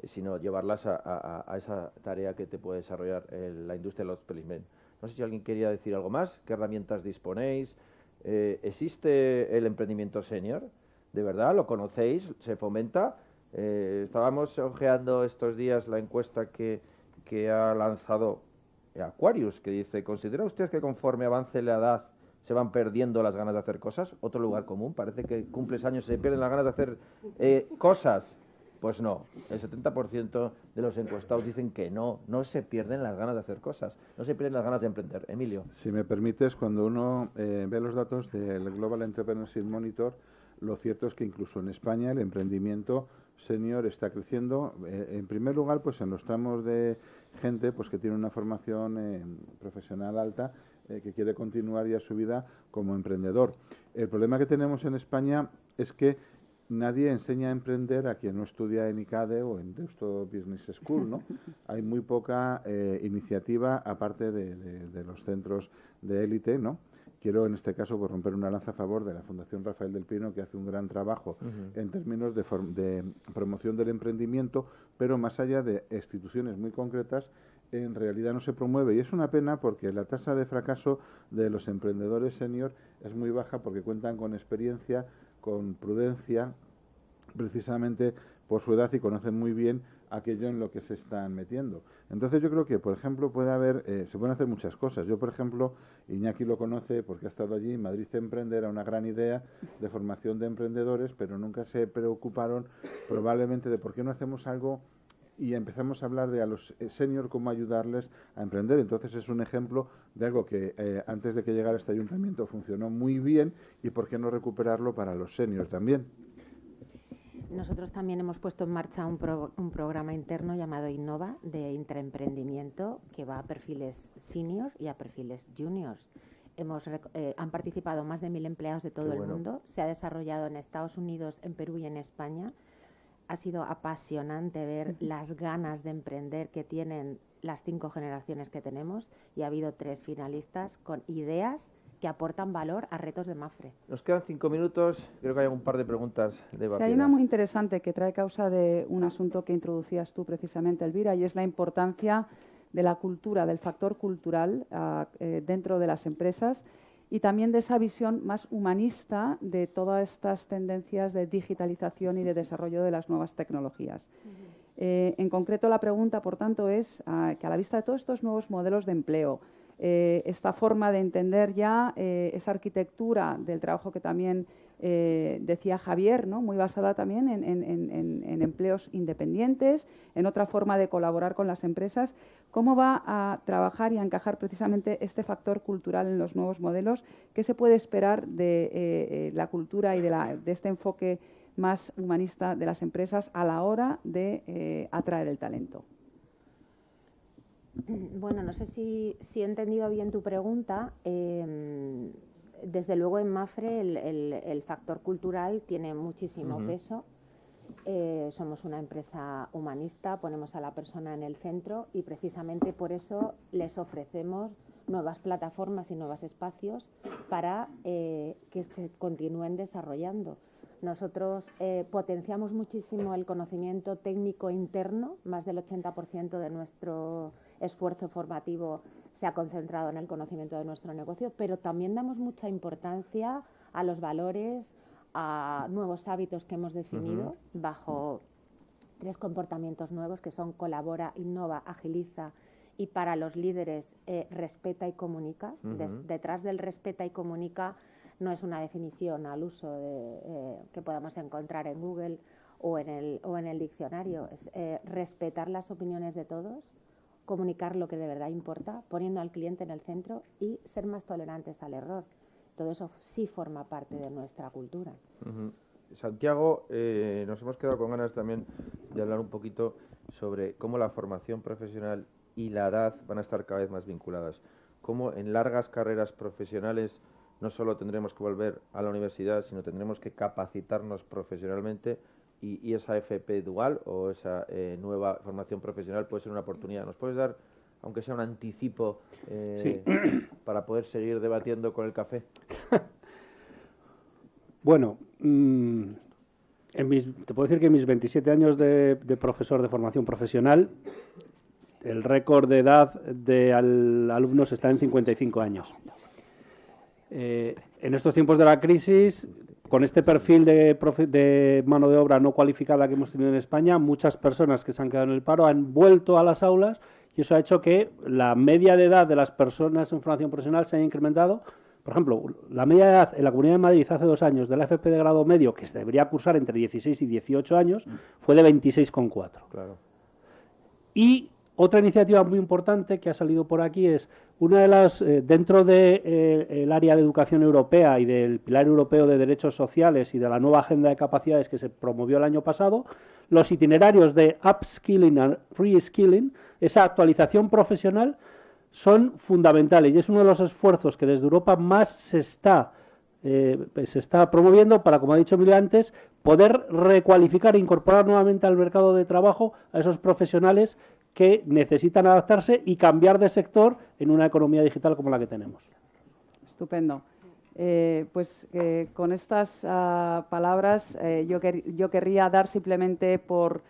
sino llevarlas a esa tarea que te puede desarrollar la industria del outplacement. No sé si alguien quería decir algo más. ¿Qué herramientas disponéis? ¿Existe el emprendimiento senior? ¿De verdad? ¿Lo conocéis? ¿Se fomenta? Estábamos ojeando estos días la encuesta que ha lanzado Aquarius, que dice, ¿considera usted que conforme avance la edad se van perdiendo las ganas de hacer cosas? Otro lugar común, parece que cumples años y se pierden las ganas de hacer cosas. Pues no, el 70% de los encuestados dicen que no se pierden las ganas de hacer cosas, no se pierden las ganas de emprender. Emilio. Si me permites, cuando uno ve los datos del Global Entrepreneurship Monitor, lo cierto es que incluso en España el emprendimiento senior está creciendo. En primer lugar, pues en los tramos de gente pues que tiene una formación profesional alta, que quiere continuar ya su vida como emprendedor. El problema que tenemos en España es que nadie enseña a emprender a quien no estudia en ICADE o en Deusto Business School, ¿no? Hay muy poca iniciativa, aparte de los centros de élite, ¿no? Quiero, en este caso, pues, romper una lanza a favor de la Fundación Rafael del Pino, que hace un gran trabajo en términos de promoción del emprendimiento, pero más allá de instituciones muy concretas, en realidad no se promueve. Y es una pena porque la tasa de fracaso de los emprendedores senior es muy baja porque cuentan con experiencia, con prudencia, precisamente por su edad, y conocen muy bien aquello en lo que se están metiendo. Entonces yo creo que, por ejemplo, se pueden hacer muchas cosas. Yo, por ejemplo, Iñaki lo conoce porque ha estado allí, Madrid Emprende era una gran idea de formación de emprendedores, pero nunca se preocuparon probablemente de por qué no hacemos algo y empezamos a hablar de a los senior cómo ayudarles a emprender. Entonces es un ejemplo de algo que antes de que llegara este ayuntamiento funcionó muy bien y por qué no recuperarlo para los senior también. Nosotros también hemos puesto en marcha un programa interno llamado Innova de intraemprendimiento que va a perfiles senior y a perfiles juniors. Han participado más de 1.000 empleados de todo el mundo. Se ha desarrollado en Estados Unidos, en Perú y en España. Ha sido apasionante ver las ganas de emprender que tienen las 5 generaciones que tenemos y ha habido 3 finalistas con ideas que aportan valor a retos de Mapfre. Nos quedan 5 minutos, creo que hay un par de preguntas de Eva. Sí, hay una muy interesante que trae causa de un asunto que introducías tú precisamente, Elvira, y es la importancia de la cultura, del factor cultural dentro de las empresas y también de esa visión más humanista de todas estas tendencias de digitalización y de desarrollo de las nuevas tecnologías. En concreto, la pregunta, por tanto, es que a la vista de todos estos nuevos modelos de empleo, esta forma de entender ya esa arquitectura del trabajo que también decía Javier, ¿no? Muy basada también en empleos independientes, en otra forma de colaborar con las empresas. ¿Cómo va a trabajar y a encajar precisamente este factor cultural en los nuevos modelos? ¿Qué se puede esperar de la cultura y de este enfoque más humanista de las empresas a la hora de atraer el talento? Bueno, no sé si he entendido bien tu pregunta. Desde luego en Mapfre el factor cultural tiene muchísimo peso. Somos una empresa humanista, ponemos a la persona en el centro y precisamente por eso les ofrecemos nuevas plataformas y nuevos espacios para que se continúen desarrollando. Nosotros potenciamos muchísimo el conocimiento técnico interno, más del 80% de nuestro esfuerzo formativo se ha concentrado en el conocimiento de nuestro negocio, pero también damos mucha importancia a los valores, a nuevos hábitos que hemos definido bajo 3 comportamientos nuevos que son colabora, innova, agiliza y para los líderes respeta y comunica. Detrás del respeta y comunica no es una definición al uso que podamos encontrar en Google o en el diccionario, es respetar las opiniones de todos, comunicar lo que de verdad importa, poniendo al cliente en el centro y ser más tolerantes al error. Todo eso sí forma parte de nuestra cultura. Santiago, nos hemos quedado con ganas también de hablar un poquito sobre cómo la formación profesional y la edad van a estar cada vez más vinculadas. Cómo en largas carreras profesionales no solo tendremos que volver a la universidad, sino tendremos que capacitarnos profesionalmente y esa FP dual o esa nueva formación profesional puede ser una oportunidad. ¿Nos puedes dar, aunque sea un anticipo, sí, para poder seguir debatiendo con el café? Bueno, te puedo decir que en mis 27 años de profesor de formación profesional, el récord de edad de alumnos está en 55 años. En estos tiempos de la crisis, con este perfil de mano de obra no cualificada que hemos tenido en España, muchas personas que se han quedado en el paro han vuelto a las aulas y eso ha hecho que la media de edad de las personas en formación profesional se haya incrementado. Por ejemplo, la media de edad en la Comunidad de Madrid hace 2 años de la FP de grado medio, que se debería cursar entre 16 y 18 años, fue de 26,4. Claro. Y otra iniciativa muy importante que ha salido por aquí es una de las, dentro del área de educación europea y del Pilar Europeo de Derechos Sociales y de la nueva agenda de capacidades que se promovió el año pasado, los itinerarios de upskilling and reskilling, esa actualización profesional, son fundamentales y es uno de los esfuerzos que desde Europa más se está promoviendo para, como ha dicho Emilio antes, poder recualificar e incorporar nuevamente al mercado de trabajo a esos profesionales que necesitan adaptarse y cambiar de sector en una economía digital como la que tenemos. Estupendo. Con estas palabras yo querría dar simplemente por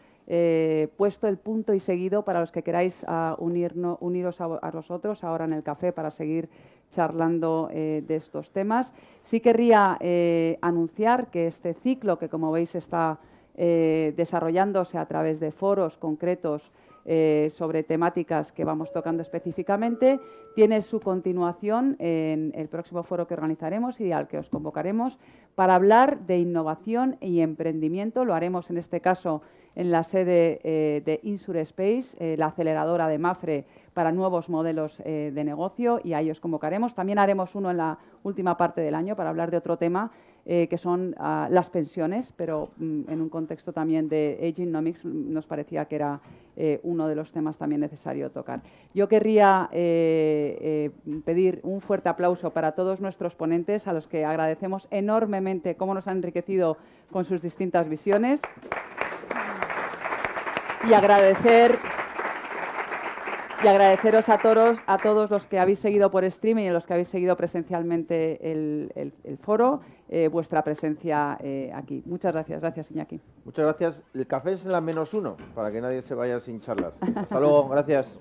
puesto el punto y seguido para los que queráis uniros a nosotros ahora en el café para seguir charlando de estos temas. Sí querría anunciar que este ciclo, que como veis está desarrollándose a través de foros concretos sobre temáticas que vamos tocando específicamente. Tiene su continuación en el próximo foro que organizaremos y al que os convocaremos para hablar de innovación y emprendimiento. Lo haremos en este caso en la sede de InsurSpace, la aceleradora de Mapfre para nuevos modelos de negocio, y ahí os convocaremos. También haremos uno en la última parte del año para hablar de otro tema que son las pensiones, pero en un contexto también de Agenomics nos parecía que era uno de los temas también necesario tocar. Yo querría pedir un fuerte aplauso para todos nuestros ponentes, a los que agradecemos enormemente cómo nos han enriquecido con sus distintas visiones, y agradeceros a todos los que habéis seguido por streaming y a los que habéis seguido presencialmente el foro, vuestra presencia aquí. Muchas gracias. Gracias, Iñaki. Muchas gracias. El café es la -1, para que nadie se vaya sin charlar. Hasta luego. Gracias.